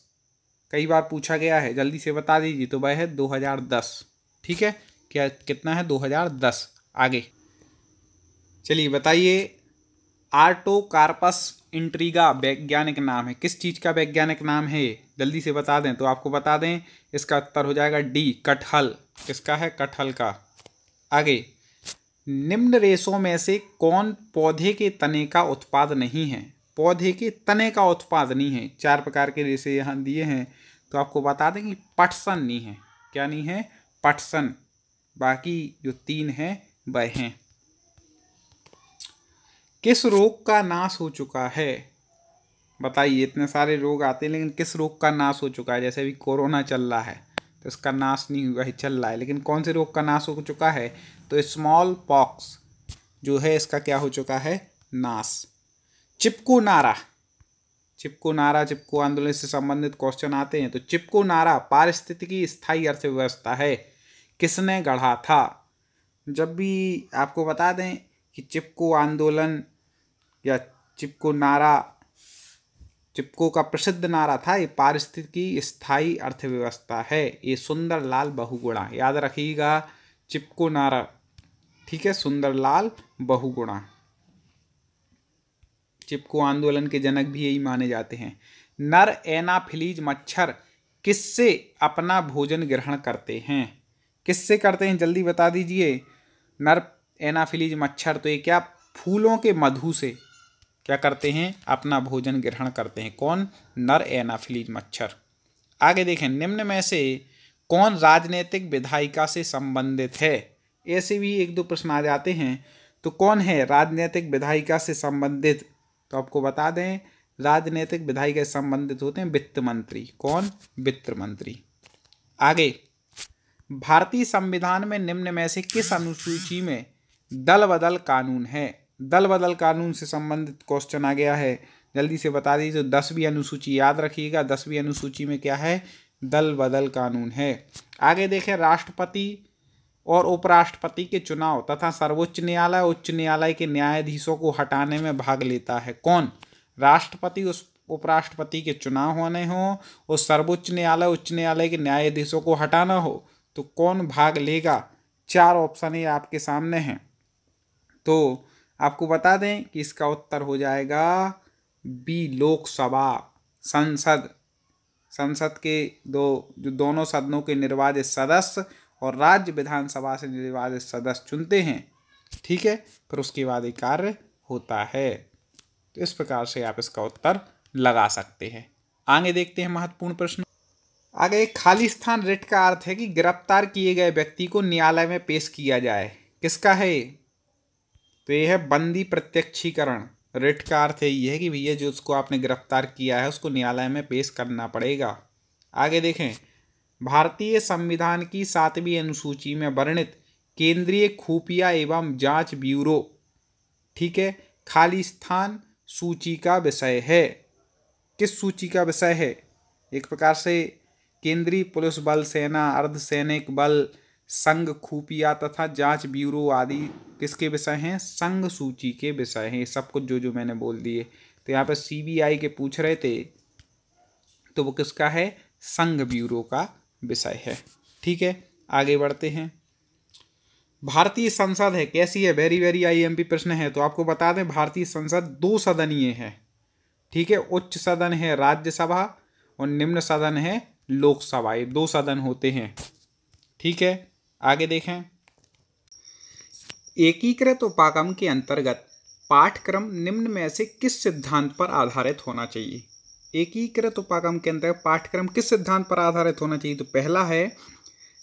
कई बार पूछा गया है, जल्दी से बता दीजिए। तो वह है 2010। ठीक है, क्या कितना है? 2010। आगे चलिए बताइए, आर्टोकार्पस इंट्रीगा वैज्ञानिक नाम है, किस चीज़ का वैज्ञानिक नाम है? जल्दी से बता दें तो आपको बता दें, इसका उत्तर हो जाएगा डी, कटहल। किसका है? कटहल का। आगे, निम्न रेशों में से कौन पौधे के तने का उत्पाद नहीं है? पौधे के तने का उत्पाद नहीं है। 4 प्रकार के रेशे यहाँ दिए हैं, तो आपको बता दें कि पटसन नहीं है। क्या नहीं है? पटसन। बाकी जो 3 हैं वह हैं। किस रोग का नाश हो चुका है? बताइए, इतने सारे रोग आते हैं, लेकिन किस रोग का नाश हो चुका है? जैसे अभी कोरोना चल रहा है, तो इसका नाश नहीं हुआ है, चल रहा है, लेकिन कौन से रोग का नाश हो चुका है? तो स्मॉल पॉक्स जो है, इसका क्या हो चुका है? नाश। चिपको नारा, चिपको नारा, चिपको आंदोलन से संबंधित क्वेश्चन आते हैं, तो चिपको नारा पारिस्थितिकी स्थायी अर्थव्यवस्था है, किसने गढ़ा था? जब भी आपको बता दें कि चिपको आंदोलन या चिपको नारा, चिपको का प्रसिद्ध नारा था, ये पारिस्थितिकी स्थायी अर्थव्यवस्था है, ये सुंदरलाल बहुगुणा, याद रखिएगा, चिपको नारा। ठीक है, सुंदरलाल बहुगुणा। चिपको आंदोलन के जनक भी यही माने जाते हैं। नर एनाफिलीज मच्छर किससे अपना भोजन ग्रहण करते हैं? किससे करते हैं? जल्दी बता दीजिए। नर एनाफिलीज मच्छर, तो ये क्या? फूलों के मधु से क्या करते हैं? अपना भोजन ग्रहण करते हैं। कौन? नर एनाफिलीज मच्छर। आगे देखें, निम्न में से कौन राजनीतिक विधायिका से संबंधित है? ऐसे भी 1-2 प्रश्न आ जाते हैं, तो कौन है राजनीतिक विधायिका से संबंधित? तो आपको बता दें, राजनीतिक विधायिका से संबंधित होते हैं वित्त मंत्री। कौन? वित्त मंत्री। आगे, भारतीय संविधान में निम्न में से किस अनुसूची में दल बदल कानून है? दल बदल कानून से संबंधित क्वेश्चन आ गया है, जल्दी से बता दीजिए। तो 10वीं अनुसूची याद रखिएगा, 10वीं अनुसूची में क्या है? दल बदल कानून है। आगे देखें, राष्ट्रपति और उपराष्ट्रपति के चुनाव तथा सर्वोच्च न्यायालय, उच्च न्यायालय के न्यायाधीशों को हटाने में भाग लेता है। कौन? राष्ट्रपति, उपराष्ट्रपति के चुनाव होने हो और सर्वोच्च न्यायालय, उच्च न्यायालय के न्यायाधीशों को हटाना हो, तो कौन भाग लेगा? 4 ऑप्शन ये आपके सामने हैं, तो आपको बता दें कि इसका उत्तर हो जाएगा बी, लोकसभा, संसद। संसद के दोनों सदनों के निर्वाचित सदस्य और राज्य विधानसभा से निर्वाचित सदस्य चुनते हैं। ठीक है, फिर उसके बाद ये कार्य होता है। तो इस प्रकार से आप इसका उत्तर लगा सकते हैं। आगे देखते हैं महत्वपूर्ण प्रश्न। आगे, खाली स्थान रिट का अर्थ है कि गिरफ्तार किए गए व्यक्ति को न्यायालय में पेश किया जाए। किसका है? तो ये है बंदी प्रत्यक्षीकरण। रिट का अर्थ ये है कि भैया जो उसको आपने गिरफ्तार किया है उसको न्यायालय में पेश करना पड़ेगा। आगे देखें, भारतीय संविधान की 7वीं अनुसूची में वर्णित केंद्रीय खुफिया एवं जांच ब्यूरो, ठीक है, खाली स्थान सूची का विषय है। किस सूची का विषय है? एक प्रकार से केंद्रीय पुलिस बल, सेना, अर्धसैनिक बल, संघ खुफिया तथा जांच ब्यूरो आदि किसके विषय हैं? संघ सूची के विषय हैं। सब कुछ जो मैंने बोल दिए। तो यहाँ पर CBI के पूछ रहे थे, तो वो किसका है? संघ ब्यूरो का विषय है। ठीक है, आगे बढ़ते हैं। भारतीय संसद है कैसी है? वेरी वेरी IMP प्रश्न है। तो आपको बता दें, भारतीय संसद 2 सदनीय है। ठीक है, उच्च सदन है राज्यसभा और निम्न सदन है लोकसभा, ये 2 सदन होते हैं। ठीक है, आगे देखें, एकीकृत उपागम के अंतर्गत पाठ्यक्रम निम्न में से किस सिद्धांत पर आधारित होना चाहिए? एकीकृत उपागम के अंतर्गत पाठ्यक्रम किस सिद्धांत पर आधारित होना चाहिए? तो पहला है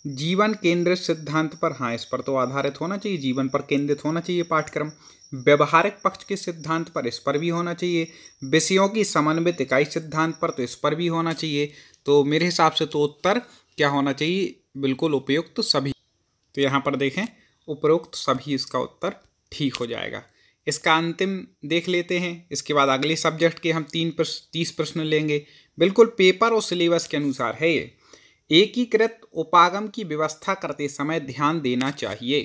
जीवन केंद्रित सिद्धांत पर। हाँ, इस पर तो आधारित होना चाहिए, जीवन पर केंद्रित होना चाहिए पाठ्यक्रम। व्यवहारिक पक्ष के सिद्धांत पर, इस पर भी होना चाहिए। विषयों की समन्वित इकाई सिद्धांत पर, तो इस पर भी होना चाहिए। तो मेरे हिसाब से तो उत्तर क्या होना चाहिए? बिल्कुल उपयुक्त सभी। तो यहाँ पर देखें, उपरोक्त सभी इसका उत्तर ठीक हो जाएगा। इसका अंतिम देख लेते हैं। इसके बाद अगले सब्जेक्ट के हम 30 प्रश्न लेंगे। बिल्कुल पेपर और सिलेबस के अनुसार है ये। एकीकृत उपागम की व्यवस्था करते समय ध्यान देना चाहिए।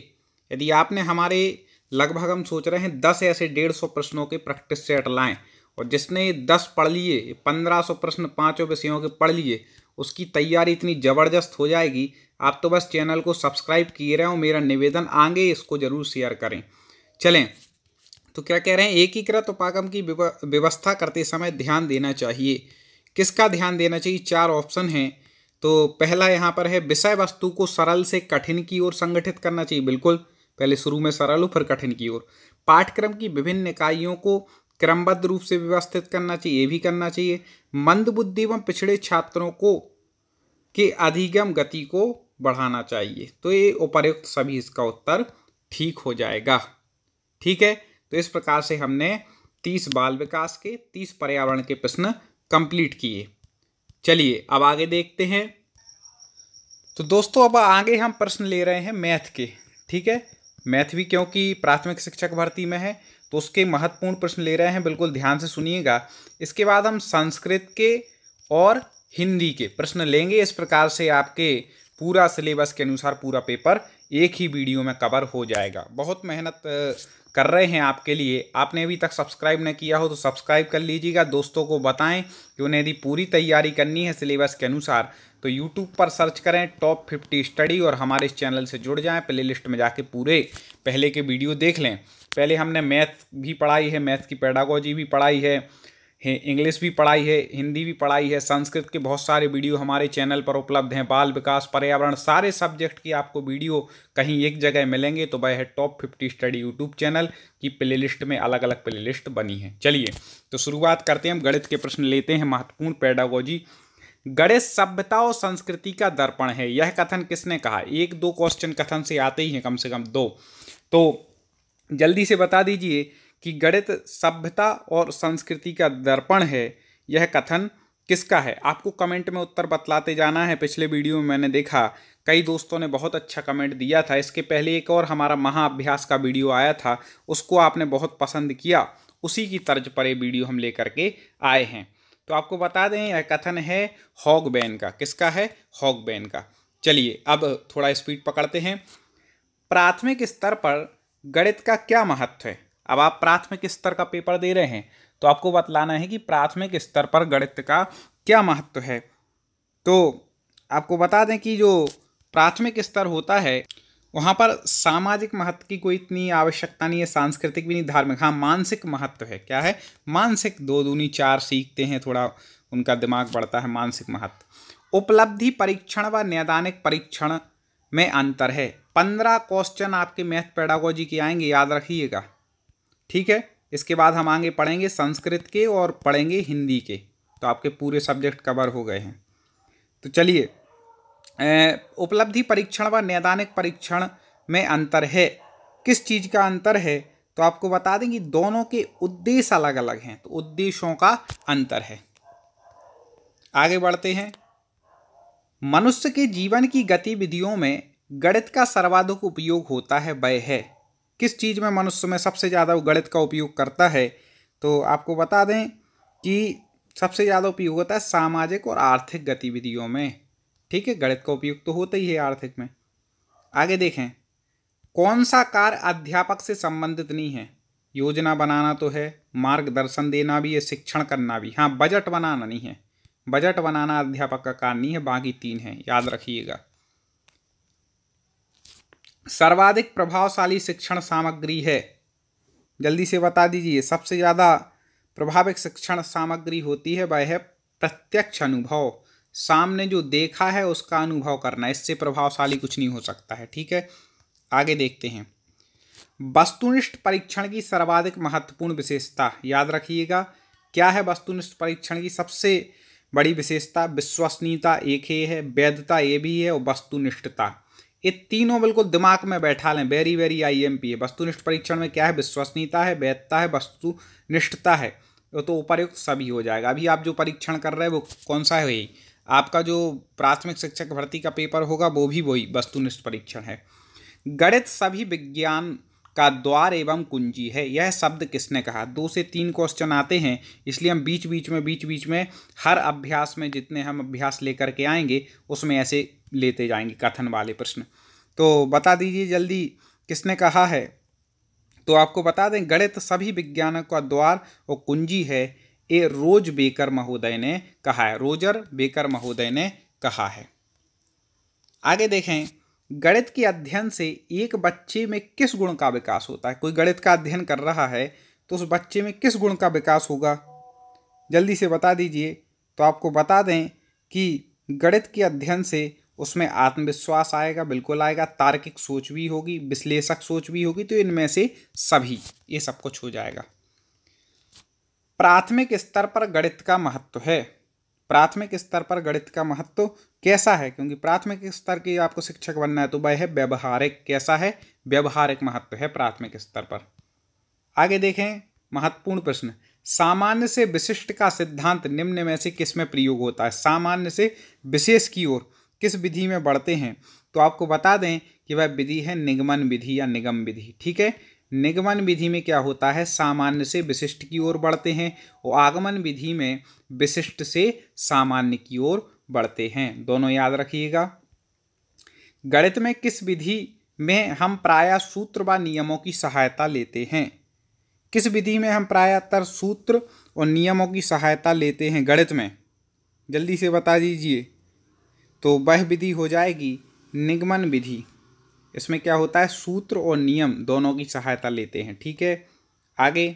यदि आपने हमारे लगभग हम सोच रहे हैं 10 ऐसे 150 प्रश्नों के प्रैक्टिस सेट लाएं, और जिसने 10 पढ़ लिए, 1500 प्रश्न 5 विषयों के पढ़ लिए, उसकी तैयारी इतनी ज़बरदस्त हो जाएगी। आप तो बस चैनल को सब्सक्राइब किए रहे हो। मेरा निवेदन आगे इसको ज़रूर शेयर करें। चलें, तो क्या कह रहे हैं, एकीकृत उपागम की व्यवस्था करते समय ध्यान देना चाहिए। किसका ध्यान देना चाहिए? 4 ऑप्शन हैं। तो पहला यहाँ पर है, विषय वस्तु को सरल से कठिन की ओर संगठित करना चाहिए। बिल्कुल, पहले शुरू में सरल हो फिर कठिन की ओर। पाठ्यक्रम की विभिन्न इकाइयों को क्रमबद्ध रूप से व्यवस्थित करना चाहिए, ये भी करना चाहिए। मंदबुद्धि एवं पिछड़े छात्रों को के अधिगम गति को बढ़ाना चाहिए। तो ये उपर्युक्त सभी इसका उत्तर ठीक हो जाएगा। ठीक है, तो इस प्रकार से हमने 30 बाल विकास के, 30 पर्यावरण के प्रश्न कंप्लीट किए। चलिए अब आगे देखते हैं। तो दोस्तों अब आगे हम प्रश्न ले रहे हैं मैथ के। ठीक है, मैथ भी क्योंकि प्राथमिक शिक्षक भर्ती में है तो उसके महत्वपूर्ण प्रश्न ले रहे हैं, बिल्कुल ध्यान से सुनिएगा। इसके बाद हम संस्कृत के और हिंदी के प्रश्न लेंगे। इस प्रकार से आपके पूरा सिलेबस के अनुसार पूरा पेपर एक ही वीडियो में कवर हो जाएगा। बहुत मेहनत कर रहे हैं आपके लिए। आपने अभी तक सब्सक्राइब न किया हो तो सब्सक्राइब कर लीजिएगा। दोस्तों को बताएं कि उन्हें यदि पूरी तैयारी करनी है सिलेबस के अनुसार तो यूट्यूब पर सर्च करें टॉप 50 स्टडी और हमारे इस चैनल से जुड़ जाएं। प्ले लिस्ट में जाके पूरे पहले के वीडियो देख लें। पहले हमने मैथ भी पढ़ाई है, मैथ की पेडागोजी भी पढ़ाई है, इंग्लिश भी पढ़ाई है, हिंदी भी पढ़ाई है, संस्कृत के बहुत सारे वीडियो हमारे चैनल पर उपलब्ध हैं। बाल विकास, पर्यावरण, सारे सब्जेक्ट की आपको वीडियो कहीं एक जगह मिलेंगे तो वह है टॉप 50 स्टडी यूट्यूब चैनल की प्लेलिस्ट में अलग अलग प्लेलिस्ट बनी है। चलिए तो शुरुआत करते हैं। हम गणित के प्रश्न लेते हैं। महत्वपूर्ण पेडागोजी। गणित सभ्यता और संस्कृति का दर्पण है, यह कथन किसने कहा? 1-2 क्वेश्चन कथन से आते ही हैं, कम से कम 2। तो जल्दी से बता दीजिए कि गणित सभ्यता और संस्कृति का दर्पण है, यह कथन किसका है? आपको कमेंट में उत्तर बतलाते जाना है। पिछले वीडियो में मैंने देखा कई दोस्तों ने बहुत अच्छा कमेंट दिया था। इसके पहले एक और हमारा महाअभ्यास का वीडियो आया था, उसको आपने बहुत पसंद किया। उसी की तर्ज पर ये वीडियो हम लेकर के आए हैं। तो आपको बता दें यह कथन है हॉगबैन का। किसका है? हॉगबैन का। चलिए अब थोड़ा स्पीड पकड़ते हैं। प्राथमिक स्तर पर गणित का क्या महत्व है? अब आप प्राथमिक स्तर का पेपर दे रहे हैं तो आपको बतलाना है कि प्राथमिक स्तर पर गणित का क्या महत्व है। तो आपको बता दें कि जो प्राथमिक स्तर होता है वहाँ पर सामाजिक महत्व की कोई इतनी आवश्यकता नहीं है, सांस्कृतिक भी नहीं, धार्मिक। हाँ, मानसिक महत्व है। क्या है? मानसिक। 2 दूनी 4 सीखते हैं, थोड़ा उनका दिमाग बढ़ता है। मानसिक महत्व। उपलब्धि परीक्षण व नैदानिक परीक्षण में अंतर है। 15 क्वेश्चन आपके मैथ पेडागोजी के आएंगे, याद रखिएगा। ठीक है, इसके बाद हम आगे पढ़ेंगे संस्कृत के और पढ़ेंगे हिंदी के। तो आपके पूरे सब्जेक्ट कवर हो गए हैं। तो चलिए, उपलब्धि परीक्षण व नैदानिक परीक्षण में अंतर है। किस चीज़ का अंतर है? तो आपको बता दें कि दोनों के उद्देश्य अलग अलग हैं, तो उद्देश्यों का अंतर है। आगे बढ़ते हैं। मनुष्य के जीवन की गतिविधियों में गणित का सर्वाधिक उपयोग होता है, वह है। किस चीज़ में मनुष्य में सबसे ज़्यादा गणित का उपयोग करता है? तो आपको बता दें कि सबसे ज़्यादा उपयोग होता है सामाजिक और आर्थिक गतिविधियों में। ठीक है, गणित का उपयोग तो होता ही है आर्थिक में। आगे देखें, कौन सा कार्य अध्यापक से संबंधित नहीं है? योजना बनाना तो है, मार्गदर्शन देना भी है, शिक्षण करना भी। हाँ, बजट बनाना नहीं है। बजट बनाना अध्यापक का कार्य नहीं है, बाकी 3 हैं, याद रखिएगा। सर्वाधिक प्रभावशाली शिक्षण सामग्री है, जल्दी से बता दीजिए। सबसे ज़्यादा प्रभावित शिक्षण सामग्री होती है वह है प्रत्यक्ष अनुभव। सामने जो देखा है उसका अनुभव करना, इससे प्रभावशाली कुछ नहीं हो सकता है। ठीक है, आगे देखते हैं। वस्तुनिष्ठ परीक्षण की सर्वाधिक महत्वपूर्ण विशेषता, याद रखिएगा। क्या है वस्तुनिष्ठ परीक्षण की सबसे बड़ी विशेषता? विश्वसनीयता एक ही है, वैधता ये भी है, और वस्तुनिष्ठता। ये तीनों बिल्कुल दिमाग में बैठा लें, वेरी वेरी IMP है। वस्तुनिष्ठ परीक्षण में क्या है? विश्वसनीयता है, वैधता है, वस्तुनिष्ठता है। तो उपर्युक्त सभी हो जाएगा। अभी आप जो परीक्षण कर रहे हैं वो कौन सा है? आपका जो प्राथमिक शिक्षक भर्ती का पेपर होगा वो भी वही वस्तुनिष्ठ परीक्षण है। गणित सभी विज्ञान का द्वार एवं कुंजी है, यह शब्द किसने कहा? 2 से 3 क्वेश्चन आते हैं, इसलिए हम बीच बीच में हर अभ्यास में जितने हम अभ्यास लेकर के आएंगे उसमें ऐसे लेते जाएंगे कथन वाले प्रश्न। तो बता दीजिए जल्दी किसने कहा है? तो आपको बता दें, गणित सभी विज्ञानों का द्वार और कुंजी है, ये रोज बेकर महोदय ने कहा है, रोजर बेकर महोदय ने कहा है। आगे देखें, गणित के अध्ययन से एक बच्चे में किस गुण का विकास होता है? कोई गणित का अध्ययन कर रहा है तो उस बच्चे में किस गुण का विकास होगा? जल्दी से बता दीजिए। तो आपको बता दें कि गणित के अध्ययन से उसमें आत्मविश्वास आएगा, बिल्कुल आएगा, तार्किक सोच भी होगी, विश्लेषक सोच भी होगी, तो इनमें से सभी ये सब कुछ हो जाएगा। प्राथमिक स्तर पर गणित का महत्व है। प्राथमिक स्तर पर गणित का महत्व कैसा है? क्योंकि प्राथमिक स्तर की आपको शिक्षक बनना है तो वह है व्यवहारिक। कैसा है? व्यवहारिक महत्व है प्राथमिक स्तर पर। आगे देखें, महत्वपूर्ण प्रश्न, सामान्य से विशिष्ट का सिद्धांत निम्न में से किस में प्रयोग होता है? सामान्य से विशेष की ओर किस विधि में बढ़ते हैं? तो आपको बता दें कि वह विधि है निगमन विधि या निगम विधि। ठीक है, निगमन विधि में क्या होता है? सामान्य से विशिष्ट की ओर बढ़ते हैं, और आगमन विधि में विशिष्ट से सामान्य की ओर बढ़ते हैं। दोनों याद रखिएगा। गणित में किस विधि में हम प्रायः सूत्र व नियमों की सहायता लेते हैं? किस विधि में हम प्रायतर सूत्र और नियमों की सहायता लेते हैं गणित में? जल्दी से बता दीजिए। तो वह विधि हो जाएगी निगमन विधि। इसमें क्या होता है? सूत्र और नियम दोनों की सहायता लेते हैं। ठीक है, आगे,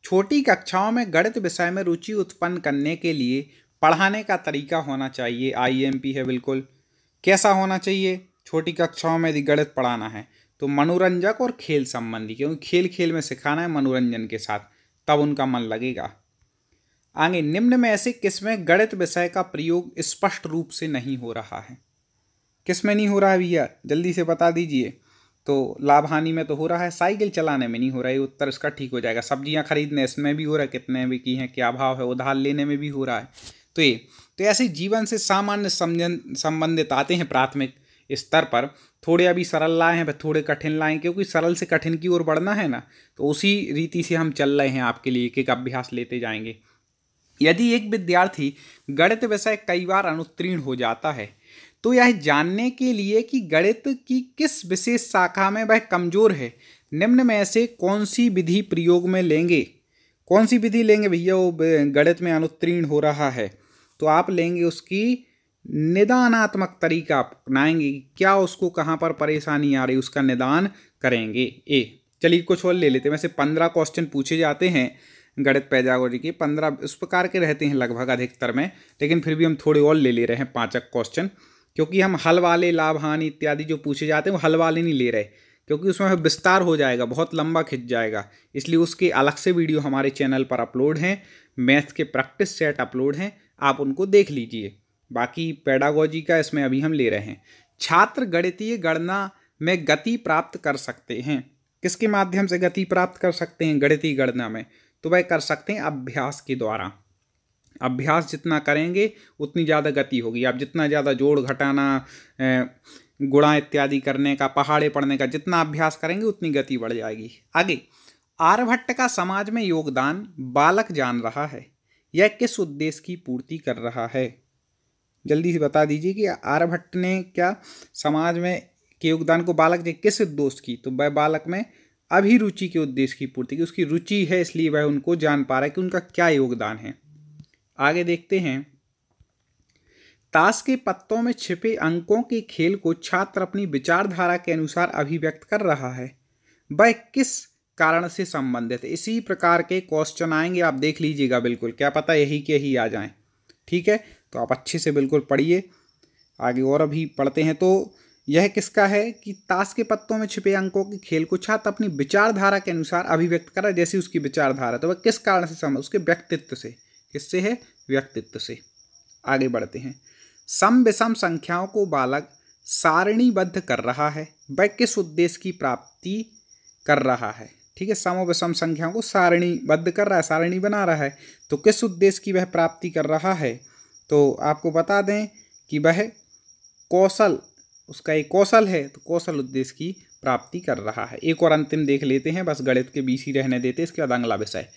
छोटी कक्षाओं में गणित विषय में रुचि उत्पन्न करने के लिए पढ़ाने का तरीका होना चाहिए। IMP है बिल्कुल। कैसा होना चाहिए? छोटी कक्षाओं में यदि गणित पढ़ाना है तो मनोरंजक और खेल संबंधी, क्योंकि खेल खेल में सिखाना है मनोरंजन के साथ, तब उनका मन लगेगा। आगे, निम्न में ऐसे किसमें गणित विषय का प्रयोग स्पष्ट रूप से नहीं हो रहा है? किस में नहीं हो रहा है भैया? जल्दी से बता दीजिए। तो लाभ हानि में तो हो रहा है, साइकिल चलाने में नहीं हो रहा है, उत्तर इसका ठीक हो जाएगा। सब्जियां खरीदने इसमें भी हो रहा है, कितने भी की हैं, क्या भाव है, उधार लेने में भी हो रहा है। तो ऐसे जीवन से सामान्य संबंधित आते हैं प्राथमिक स्तर पर। थोड़े अभी सरल लाए हैं, थोड़े कठिन लाए, क्योंकि सरल से कठिन की ओर बढ़ना है ना, तो उसी रीति से हम चल रहे हैं। आपके लिए एक एक अभ्यास लेते जाएंगे। यदि एक विद्यार्थी गणित विषय कई बार अनुत्तीर्ण हो जाता है तो यह जानने के लिए कि गणित की किस विशेष शाखा में वह कमजोर है, निम्न में से कौन सी विधि प्रयोग में लेंगे? कौन सी विधि लेंगे भैया? वो गणित में अनुत्तीर्ण हो रहा है तो आप लेंगे उसकी निदानात्मक तरीका अपनाएंगे। क्या उसको कहाँ पर परेशानी आ रही, उसका निदान करेंगे। चलिए कुछ और ले लेते हैं। वैसे 15 क्वेश्चन पूछे जाते हैं गणित पेडागोजी के, 15 इस प्रकार के रहते हैं लगभग अधिकतर में, लेकिन फिर भी हम थोड़े और ले ले रहे हैं 5 क्वेश्चन, क्योंकि हम हल वाले, लाभ हानि इत्यादि जो पूछे जाते हैं वो हल वाले नहीं ले रहे, क्योंकि उसमें विस्तार हो जाएगा, बहुत लंबा खिंच जाएगा। इसलिए उसके अलग से वीडियो हमारे चैनल पर अपलोड हैं, मैथ के प्रैक्टिस सेट अपलोड हैं, आप उनको देख लीजिए। बाकी पेडागोजी का इसमें अभी हम ले रहे हैं। छात्र गणितीय गणना में गति प्राप्त कर सकते हैं। किसके माध्यम से गति प्राप्त कर सकते हैं गणितीय गणना में? तो वह कर सकते हैं अभ्यास के द्वारा। अभ्यास जितना करेंगे उतनी ज़्यादा गति होगी। आप जितना ज़्यादा जोड़ घटाना, गुणा इत्यादि करने का, पहाड़े पढ़ने का जितना अभ्यास करेंगे उतनी गति बढ़ जाएगी। आगे, आर्यभट्ट का समाज में योगदान बालक जान रहा है, यह किस उद्देश्य की पूर्ति कर रहा है? जल्दी से बता दीजिए कि आर्यभट्ट ने क्या समाज में के योगदान को बालक ने किस उद्देश्य की? तो वह बालक में अभिरुचि के उद्देश्य की पूर्ति की। उसकी रुचि है इसलिए वह उनको जान पा रहा है कि उनका क्या योगदान है। आगे देखते हैं, ताश के पत्तों में छिपे अंकों के खेल को छात्र अपनी विचारधारा के अनुसार अभिव्यक्त कर रहा है, वह किस कारण से संबंधित है? इसी प्रकार के क्वेश्चन आएंगे, आप देख लीजिएगा बिल्कुल, क्या पता यही के ही आ जाएं। ठीक है, तो आप अच्छे से बिल्कुल पढ़िए। आगे और अभी पढ़ते हैं। तो यह किसका है कि ताश के पत्तों में छिपे अंकों के खेल को छात्र अपनी विचारधारा के अनुसार अभिव्यक्त कर रहा है, जैसी उसकी विचारधारा, तो वह किस कारण से संबंधित? उसके व्यक्तित्व से। किससे है? व्यक्तित्व से। आगे बढ़ते हैं, सम विषम संख्याओं को बालक सारणीबद्ध कर रहा है, वह किस उद्देश्य की प्राप्ति कर रहा है? ठीक है, सम विषम संख्याओं को सारणीबद्ध कर रहा है, सारणी बना रहा है, तो किस उद्देश्य की वह प्राप्ति कर रहा है? तो आपको बता दें कि वह कौशल उसका एक कौशल है, तो कौशल उद्देश्य की प्राप्ति कर रहा है। एक और अंतिम देख लेते हैं, बस गणित के बीच ही रहने देते, इसके बाद अगला विषय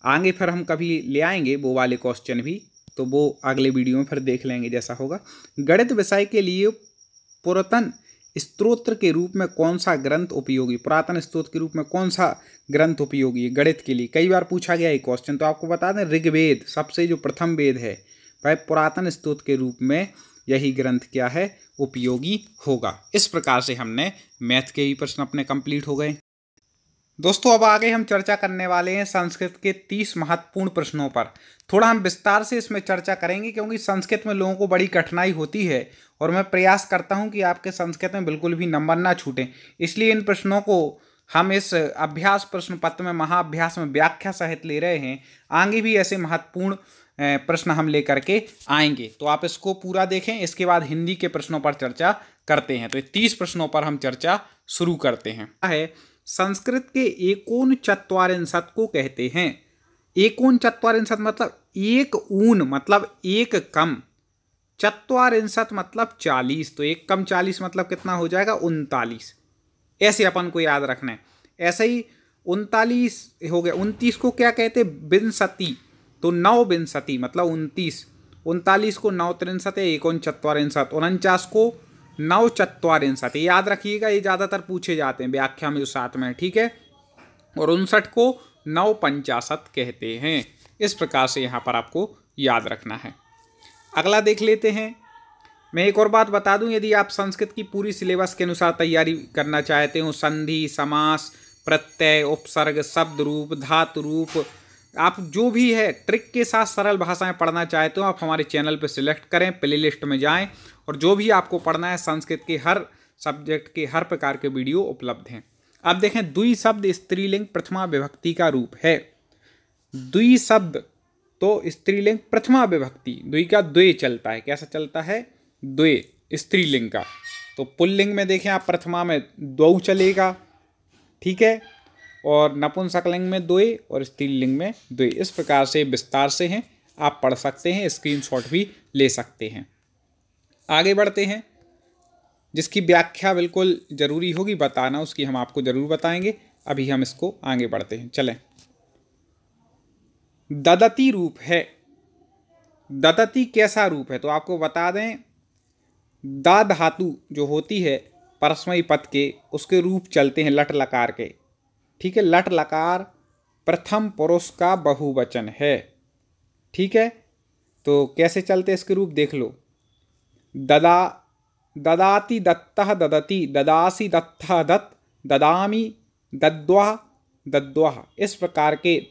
आगे फिर हम कभी ले आएंगे वो वाले क्वेश्चन भी, तो वो अगले वीडियो में फिर देख लेंगे जैसा होगा। गणित विषय के लिए पुरातन स्तोत्र के रूप में कौन सा ग्रंथ उपयोगी, पुरातन स्त्रोत के रूप में कौन सा ग्रंथ उपयोगी है गणित के लिए, कई बार पूछा गया ये क्वेश्चन। तो आपको बता दें ऋग्वेद सबसे जो प्रथम वेद है वह पुरातन स्त्रोत के रूप में यही ग्रंथ क्या है, उपयोगी होगा। इस प्रकार से हमने मैथ के ही प्रश्न अपने कंप्लीट हो गए। दोस्तों अब आगे हम चर्चा करने वाले हैं संस्कृत के 30 महत्वपूर्ण प्रश्नों पर। थोड़ा हम विस्तार से इसमें चर्चा करेंगे क्योंकि संस्कृत में लोगों को बड़ी कठिनाई होती है और मैं प्रयास करता हूं कि आपके संस्कृत में बिल्कुल भी नंबर ना छूटें। इसलिए इन प्रश्नों को हम इस अभ्यास प्रश्न पत्र में महाअभ्यास में व्याख्या सहित ले रहे हैं। आगे भी ऐसे महत्वपूर्ण प्रश्न हम लेकर के आएंगे, तो आप इसको पूरा देखें। इसके बाद हिंदी के प्रश्नों पर चर्चा करते हैं। तो 30 प्रश्नों पर हम चर्चा शुरू करते हैं। संस्कृत के एकोन चत्वारिंशत् को कहते हैं। एकोन चत्वारिंशत् मतलब एक ऊन मतलब एक कम, चत्वारिंशत् मतलब 40, तो एक कम 40 मतलब कितना हो जाएगा 39। ऐसे अपन को याद रखना है। ऐसे ही 39 हो गया। 29 को क्या कहते हैं विंशति, तो 9 विंशति मतलब 29। 39 को 9 त्रिंशत्, एकोन चत्वारिंशत्। 49 को 9 चत्वारिंशत्, याद रखिएगा, ये ज़्यादातर पूछे जाते हैं व्याख्या में जो साथ में है, ठीक है। और 59 को 9 पंचाशत् कहते हैं। इस प्रकार से यहाँ पर आपको याद रखना है। अगला देख लेते हैं। मैं एक और बात बता दूं, यदि आप संस्कृत की पूरी सिलेबस के अनुसार तैयारी करना चाहते हो, संधि, समास, प्रत्यय, उपसर्ग, शब्द रूप, धातु रूप, आप जो भी है ट्रिक के साथ सरल भाषाएं पढ़ना चाहते हो, आप हमारे चैनल पर सिलेक्ट करें, प्लेलिस्ट में जाएं और जो भी आपको पढ़ना है संस्कृत के हर सब्जेक्ट के हर प्रकार के वीडियो उपलब्ध हैं। अब देखें, द्वि शब्द स्त्रीलिंग प्रथमा विभक्ति का रूप है। द्वि शब्द तो स्त्रीलिंग प्रथमा विभक्ति, द्वि का द्वे चलता है, कैसा चलता है द्वे स्त्रीलिंग का। तो पुल्लिंग में देखें आप प्रथमा में द्वौ चलेगा, ठीक है, और नपुंसकलिंग में द्वे और स्त्रीलिंग में द्वे। इस प्रकार से विस्तार से हैं, आप पढ़ सकते हैं, स्क्रीनशॉट भी ले सकते हैं। आगे बढ़ते हैं। जिसकी व्याख्या बिल्कुल ज़रूरी होगी बताना, उसकी हम आपको ज़रूर बताएंगे। अभी हम इसको आगे बढ़ते हैं, चलें। ददती रूप है। ददती कैसा रूप है, तो आपको बता दें, दा धातु जो होती है परस्मयी पद के, उसके रूप चलते हैं लट लकार के, ठीक है। लट लकार प्रथम पुरुष का बहुवचन है, ठीक है। तो कैसे चलते इसके रूप देख लो। ददा, ददाति, दत्तः, ददति, ददासी, दत्तः, दत्त, ददामी, दद्वा, दद्वाह। इस प्रकार के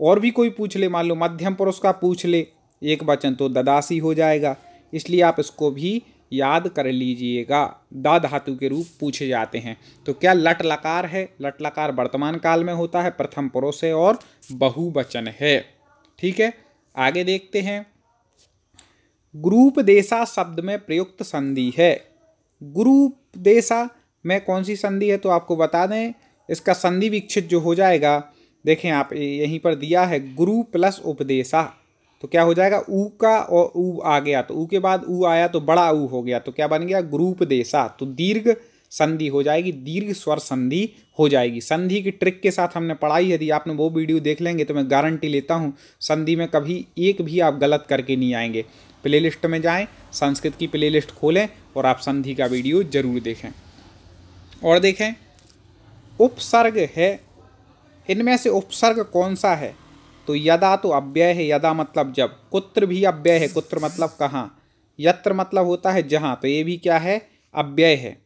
और भी कोई पूछ ले, मान लो मध्यम पुरुष का पूछ ले एक वचन, तो ददासी हो जाएगा। इसलिए आप इसको भी याद कर लीजिएगा। दा धातु के रूप पूछे जाते हैं। तो क्या लट लकार है, लट लकार वर्तमान काल में होता है, प्रथम पुरुष है और बहुवचन है, ठीक है। आगे देखते हैं। गुरूपदेशा शब्द में प्रयुक्त संधि है। गुरूपदेशा में कौन सी संधि है, तो आपको बता दें, इसका संधि विक्षित जो हो जाएगा, देखें आप यहीं पर दिया है गुरु प्लस उपदेशा, तो क्या हो जाएगा ऊ का और ऊ आ गया, तो ऊ के बाद ऊ आया तो बड़ा ऊ हो गया, तो क्या बन गया गुरूपदेशा। तो दीर्घ संधि हो जाएगी, दीर्घ स्वर संधि हो जाएगी। संधि की ट्रिक के साथ हमने पढ़ाई, यदि आपने वो वीडियो देख लेंगे तो मैं गारंटी लेता हूँ संधि में कभी एक भी आप गलत करके नहीं आएंगे। प्लेलिस्ट में जाएं, संस्कृत की प्लेलिस्ट खोलें और आप संधि का वीडियो जरूर देखें। और देखें, उपसर्ग है, इनमें से उपसर्ग कौन सा है, तो यदा तो अव्यय है, यदा मतलब जब। कुत्र भी अव्यय है, कुत्र मतलब कहाँ। यत्र मतलब होता है जहाँ, तो ये भी क्या है अव्यय है।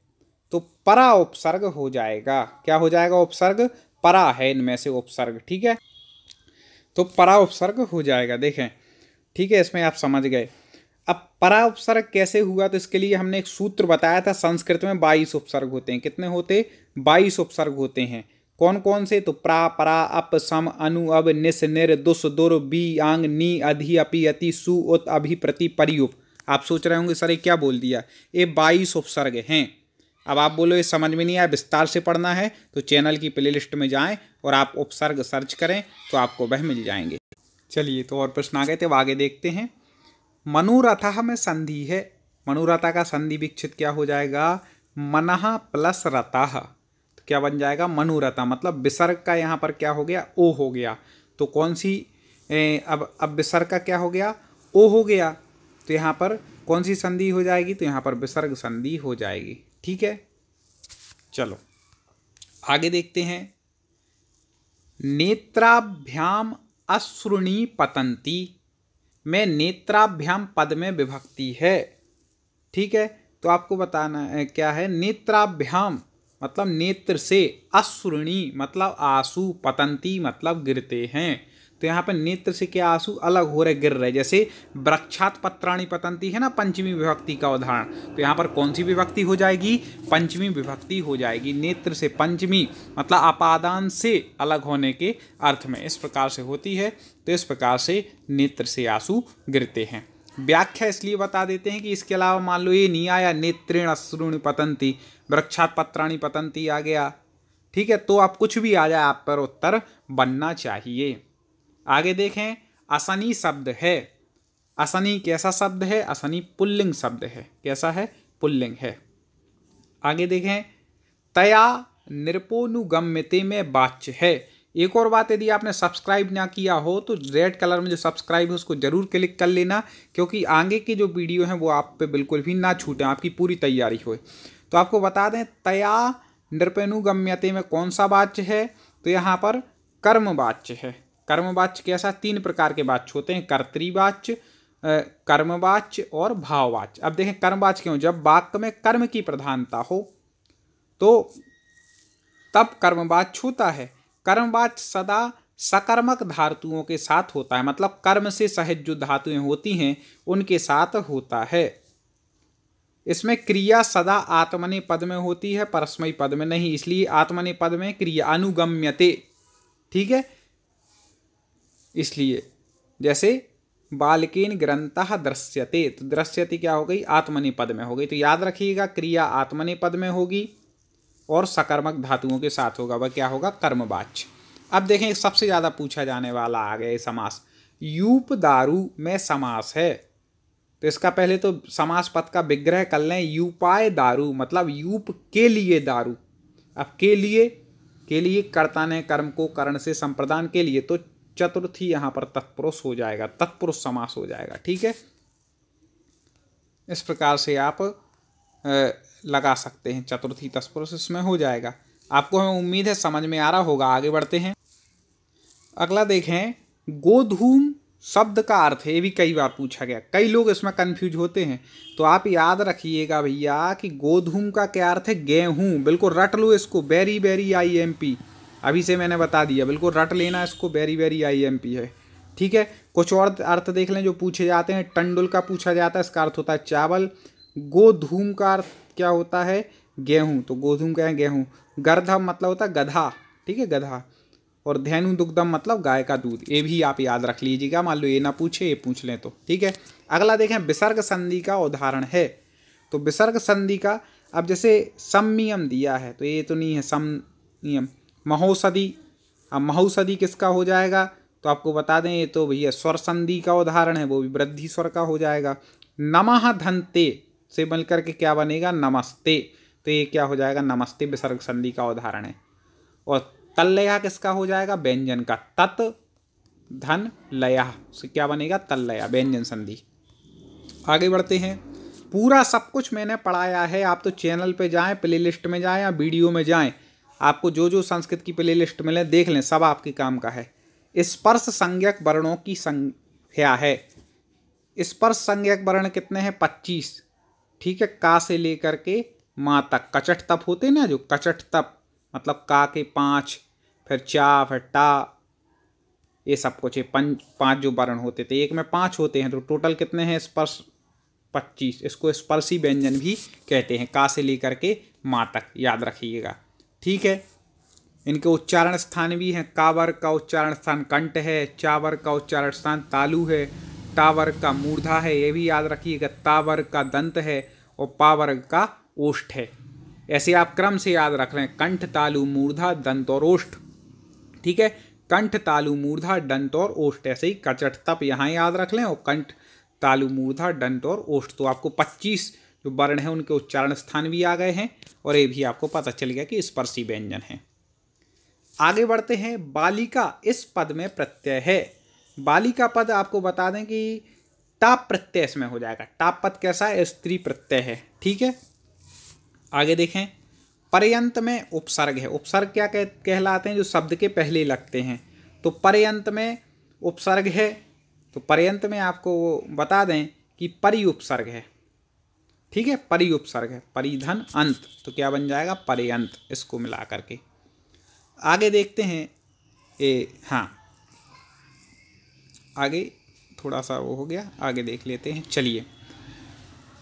तो परा उपसर्ग हो जाएगा, क्या हो जाएगा उपसर्ग, परा है इनमें से उपसर्ग, ठीक है। तो परा उपसर्ग हो जाएगा, देखें, ठीक है। इसमें आप समझ गए। अब परा उपसर्ग कैसे हुआ, तो इसके लिए हमने एक सूत्र बताया था। संस्कृत में 22 उपसर्ग होते हैं। कितने होते, 22 उपसर्ग होते हैं। कौन कौन से, तो प्रा, परा, अप, सम, अनु, अब, निस, निर, दुस, दुर, बी, आंग, नी, अधि, अपि, अति, सु, उत, अभि, प्रति, परिउप। आप सोच रहे होंगे सर ये क्या बोल दिया, ये 22 उपसर्ग हैं। अब आप बोलो ये समझ में नहीं आया, विस्तार से पढ़ना है, तो चैनल की प्लेलिस्ट में जाएं और आप उपसर्ग सर्च करें तो आपको वह मिल जाएंगे। चलिए, तो और प्रश्न आ गए थे, अब आगे देखते हैं। मनोरथः में संधि है। मनोरथा का संधि विच्छेद क्या हो जाएगा, मनः प्लस रतः, तो क्या बन जाएगा, मनोरथा। मतलब विसर्ग का यहाँ पर क्या हो गया, ओ हो गया। तो कौन सी अब विसर्ग का क्या हो गया, ओ हो गया। तो यहाँ पर कौन सी संधि हो जाएगी, तो यहाँ पर विसर्ग संधि हो जाएगी। ठीक है, चलो आगे देखते हैं। नेत्राभ्याम अश्रुणी पतंती में नेत्राभ्याम पद में विभक्ति है। ठीक है, तो आपको बताना है क्या है, नेत्राभ्याम मतलब नेत्र से, अश्रुणी मतलब आंसू, पतंती मतलब गिरते हैं। तो यहाँ पर नेत्र से क्या आंसू अलग हो रहे, गिर रहे। जैसे वृक्षात पत्राणि पतंती है ना, पंचमी विभक्ति का उदाहरण। तो यहाँ पर कौन सी विभक्ति हो जाएगी, पंचमी विभक्ति हो जाएगी। नेत्र से पंचमी मतलब अपादान से अलग होने के अर्थ में इस प्रकार से होती है। तो इस प्रकार से नेत्र से आंसू गिरते हैं। व्याख्या इसलिए बता देते हैं कि इसके अलावा मान लो ये नहीं आया, नेत्रेण अश्रूणि पतंती, वृक्षात पत्राणि पतंती आ गया। ठीक है, तो आप कुछ भी आ जाए, आप पर उत्तर बनना चाहिए। आगे देखें, असनी शब्द है। असनी कैसा शब्द है, असनी पुल्लिंग शब्द है। कैसा है, पुल्लिंग है। आगे देखें, तया नृपोनुगम्यते में वाच्य है। एक और बात, यदि आपने सब्सक्राइब ना किया हो तो रेड कलर में जो सब्सक्राइब है उसको जरूर क्लिक कर लेना, क्योंकि आगे की जो वीडियो हैं वो आप पे बिल्कुल भी ना छूटें, आपकी पूरी तैयारी हो। तो आपको बता दें, तया नृपोनुगम्यते में कौन सा वाच्य है, तो यहाँ पर कर्म वाच्य है। कर्म वाच्य कैसा, 3 प्रकार के वाच्य होते हैं, कर्तृवाच्य, कर्मवाच्य और भाववाच्य। अब देखें कर्मवाच्य क्यों, जब वाक्य में कर्म की प्रधानता हो तो तब कर्मवाच्य होता है। कर्मवाच्य सदा सकर्मक धातुओं के साथ होता है, मतलब कर्म से सहित जो धातुएं होती हैं उनके साथ होता है। इसमें क्रिया सदा आत्मने पद में होती है, परस्मयी पद में नहीं, इसलिए आत्मने पद में क्रिया अनुगम्यते। ठीक है, इसलिए जैसे बालकेन ग्रंथः दृश्यते, तो दृश्यते क्या हो गई, आत्मने पद में हो गई। तो याद रखिएगा, क्रिया आत्मने पद में होगी और सकर्मक धातुओं के साथ होगा, वह क्या होगा, कर्मवाच्य। अब देखें, सबसे ज़्यादा पूछा जाने वाला आ गया समास, यूप दारू में समास है। तो इसका पहले तो समास पद का विग्रह कर लें, यूपाय दारू मतलब यूप के लिए दारू। अब के लिए कर्ता ने कर्म को कर्ण से संप्रदान के लिए, तो चतुर्थी यहाँ पर तत्पुरुष हो जाएगा, तत्पुरुष समास हो जाएगा। ठीक है, इस प्रकार से आप लगा सकते हैं, चतुर्थी तत्पुरुष इसमें हो जाएगा। आपको हमें उम्मीद है समझ में आ रहा होगा। आगे बढ़ते हैं, अगला देखें, गोधूम शब्द का अर्थ है। ये भी कई बार पूछा गया, कई लोग इसमें कंफ्यूज होते हैं। तो आप याद रखिएगा भैया कि गोधूम का क्या अर्थ है, गेहूं। बिल्कुल रट लो इसको, वेरी वेरी IMP, अभी से मैंने बता दिया, बिल्कुल रट लेना इसको, वेरी वेरी IMP है। ठीक है, कुछ और अर्थ देख लें जो पूछे जाते हैं। टंडुल का पूछा जाता है, इसका अर्थ होता है चावल। गोधूम का अर्थ क्या होता है, गेहूं, तो गोधूम क्या है, गेहूं। गर्धम मतलब होता है गधा, ठीक है, गधा। और धेनु दुग्धम मतलब गाय का दूध। ये भी आप याद रख लीजिएगा, मान लो ये ना पूछे, ये पूछ लें तो। ठीक है, अगला देखें, विसर्ग संधि का उदाहरण है। तो विसर्ग संधि का, अब जैसे सम्मियम दिया है, तो ये तो नहीं है सम्मियम। महौषधि, अब महौषधि किसका हो जाएगा, तो आपको बता दें, ये तो भैया स्वर संधि का उदाहरण है, वो भी वृद्धि स्वर का हो जाएगा। नमः धन्ते से मिलकर के क्या बनेगा, नमस्ते, तो ये क्या हो जाएगा, नमस्ते विसर्ग संधि का उदाहरण है। और तल्लया किसका हो जाएगा, व्यंजन का। तत् धन लया से क्या बनेगा, तल्लया, व्यंजन संधि। आगे बढ़ते हैं, पूरा सब कुछ मैंने पढ़ाया है। आप तो चैनल पे जाएं, प्लेलिस्ट में जाएं या वीडियो में जाएं, आपको जो जो संस्कृत की प्लेलिस्ट मिले देख लें, सब आपके काम का है। स्पर्श संज्ञक वर्णों की संख्या है। स्पर्श संज्ञक वर्ण कितने हैं, 25। ठीक है, का से लेकर के माँ तक। कचट तप होते हैं ना, जो कचट तप मतलब का के 5, फिर चा, फिर टा, ये सब कुछ है। 5 जो वर्ण होते थे, एक में 5 होते हैं, तो टोटल कितने हैं, स्पर्श 25। इसको स्पर्शी व्यंजन भी कहते हैं, का से लेकर के माँ तक, याद रखिएगा। ठीक है, इनके उच्चारण स्थान भी हैं। का वर्ग का उच्चारण स्थान कंठ है, चा वर्ग का उच्चारण स्थान तालु है, टा वर्ग का मूर्धा है, ये भी याद रखिएगा। ता वर्ग का दंत है और पा वर्ग का ओष्ठ है। ऐसे आप क्रम से याद रख रहे हैं, कंठ, तालु, मूर्धा, दंत और ओष्ठ। ठीक है, कंठ, तालु, मूर्धा, दंत और ओष्ठ। ऐसे ही कचट तप यहाँ याद रख लें, और कंठ, तालु, मूर्धा, दंत और ओष्ठ। तो आपको 25 जो वर्ण हैं उनके उच्चारण स्थान भी आ गए हैं और ये भी आपको पता चल गया कि स्पर्शी व्यंजन है। आगे बढ़ते हैं। बालिका इस पद में प्रत्यय है। बालिका पद आपको बता दें कि टाप प्रत्यय इसमें हो जाएगा। टाप पद कैसा है? स्त्री प्रत्यय है। ठीक है, आगे देखें। पर्यंत में उपसर्ग है। उपसर्ग क्या कहलाते हैं? जो शब्द के पहले लगते हैं। तो पर्यंत में उपसर्ग है, तो पर्यंत में आपको बता दें कि परि उपसर्ग है। ठीक है, परि उपसर्ग है। परिधन अंत, तो क्या बन जाएगा? पर्यंत, इसको मिला करके। आगे देखते हैं। हाँ, आगे थोड़ा सा वो हो गया, आगे देख लेते हैं। चलिए,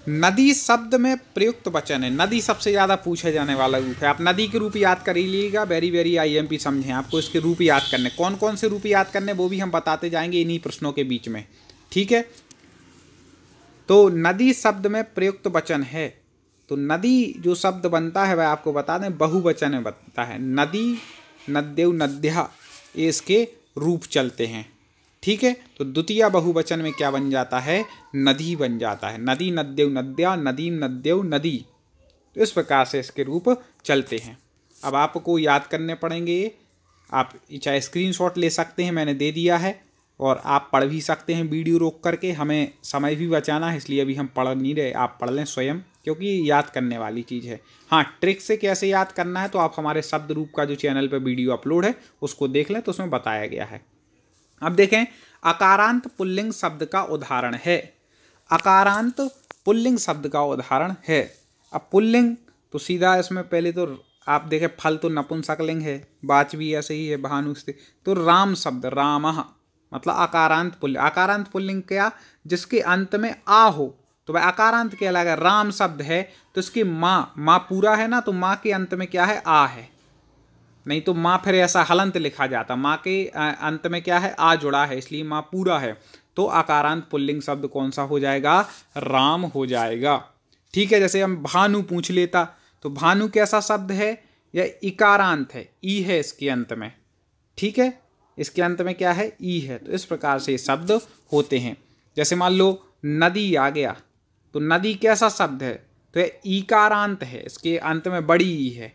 नदी शब्द में प्रयुक्त वचन है। नदी सबसे ज़्यादा पूछे जाने वाला रूप है। आप नदी के रूप याद कर लीजिएगा। वेरी वेरी IMP समझें, आपको इसके रूप याद करने। कौन कौन से रूप याद करने वो भी हम बताते जाएंगे इन्हीं प्रश्नों के बीच में। ठीक है, तो नदी शब्द में प्रयुक्त वचन है। तो नदी जो शब्द बनता है वह आपको बता दें बहुवचन में बनता है। नदी, नद्यौ, नद्या, ये इसके रूप चलते हैं। ठीक है, तो द्वितीय बहुवचन में क्या बन जाता है? नदी बन जाता है। नदी, नद्यौ, नद्या, नदीम, नद्यौ, नदी। तो इस प्रकार से इसके रूप चलते हैं। अब आपको याद करने पड़ेंगे। आप चाहे स्क्रीनशॉट ले सकते हैं, मैंने दे दिया है, और आप पढ़ भी सकते हैं वीडियो रोक करके। हमें समय भी बचाना है, इसलिए अभी हम पढ़ नहीं रहे। आप पढ़ लें स्वयं, क्योंकि याद करने वाली चीज़ है। हाँ, ट्रिक से कैसे याद करना है तो आप हमारे शब्द रूप का जो चैनल पर वीडियो अपलोड है उसको देख लें, तो उसमें बताया गया है। अब देखें, अकारांत पुल्लिंग शब्द का उदाहरण है। अकारांत पुल्लिंग शब्द का उदाहरण है। अब पुल्लिंग तो सीधा इसमें पहले तो आप देखें, फल तो नपुंसकलिंग है, वाच भी ऐसे ही है, भानु से। तो राम शब्द, रामः, मतलब अकारांत पुल्लिंग। अकारांत पुल्लिंग क्या? जिसके अंत में आ हो तो वह अकारांत कहलाएगा। राम शब्द है तो इसकी माँ पूरा है ना, तो माँ के अंत में क्या है? आ है। नहीं तो माँ फिर ऐसा हलंत लिखा जाता। माँ के अंत में क्या है? आ जुड़ा है, इसलिए माँ पूरा है। तो अकारांत पुल्लिंग शब्द कौन सा हो जाएगा? राम हो जाएगा। ठीक है, जैसे हम भानु पूछ लेता, तो भानु कैसा शब्द है? यह इकारांत है, ई है इसके अंत में। ठीक है, इसके अंत में क्या है? ई है। तो इस प्रकार से शब्द होते हैं। जैसे मान लो नदी आ गया, तो नदी कैसा शब्द है? तो यह ईकारांत है, इसके अंत में बड़ी ई है।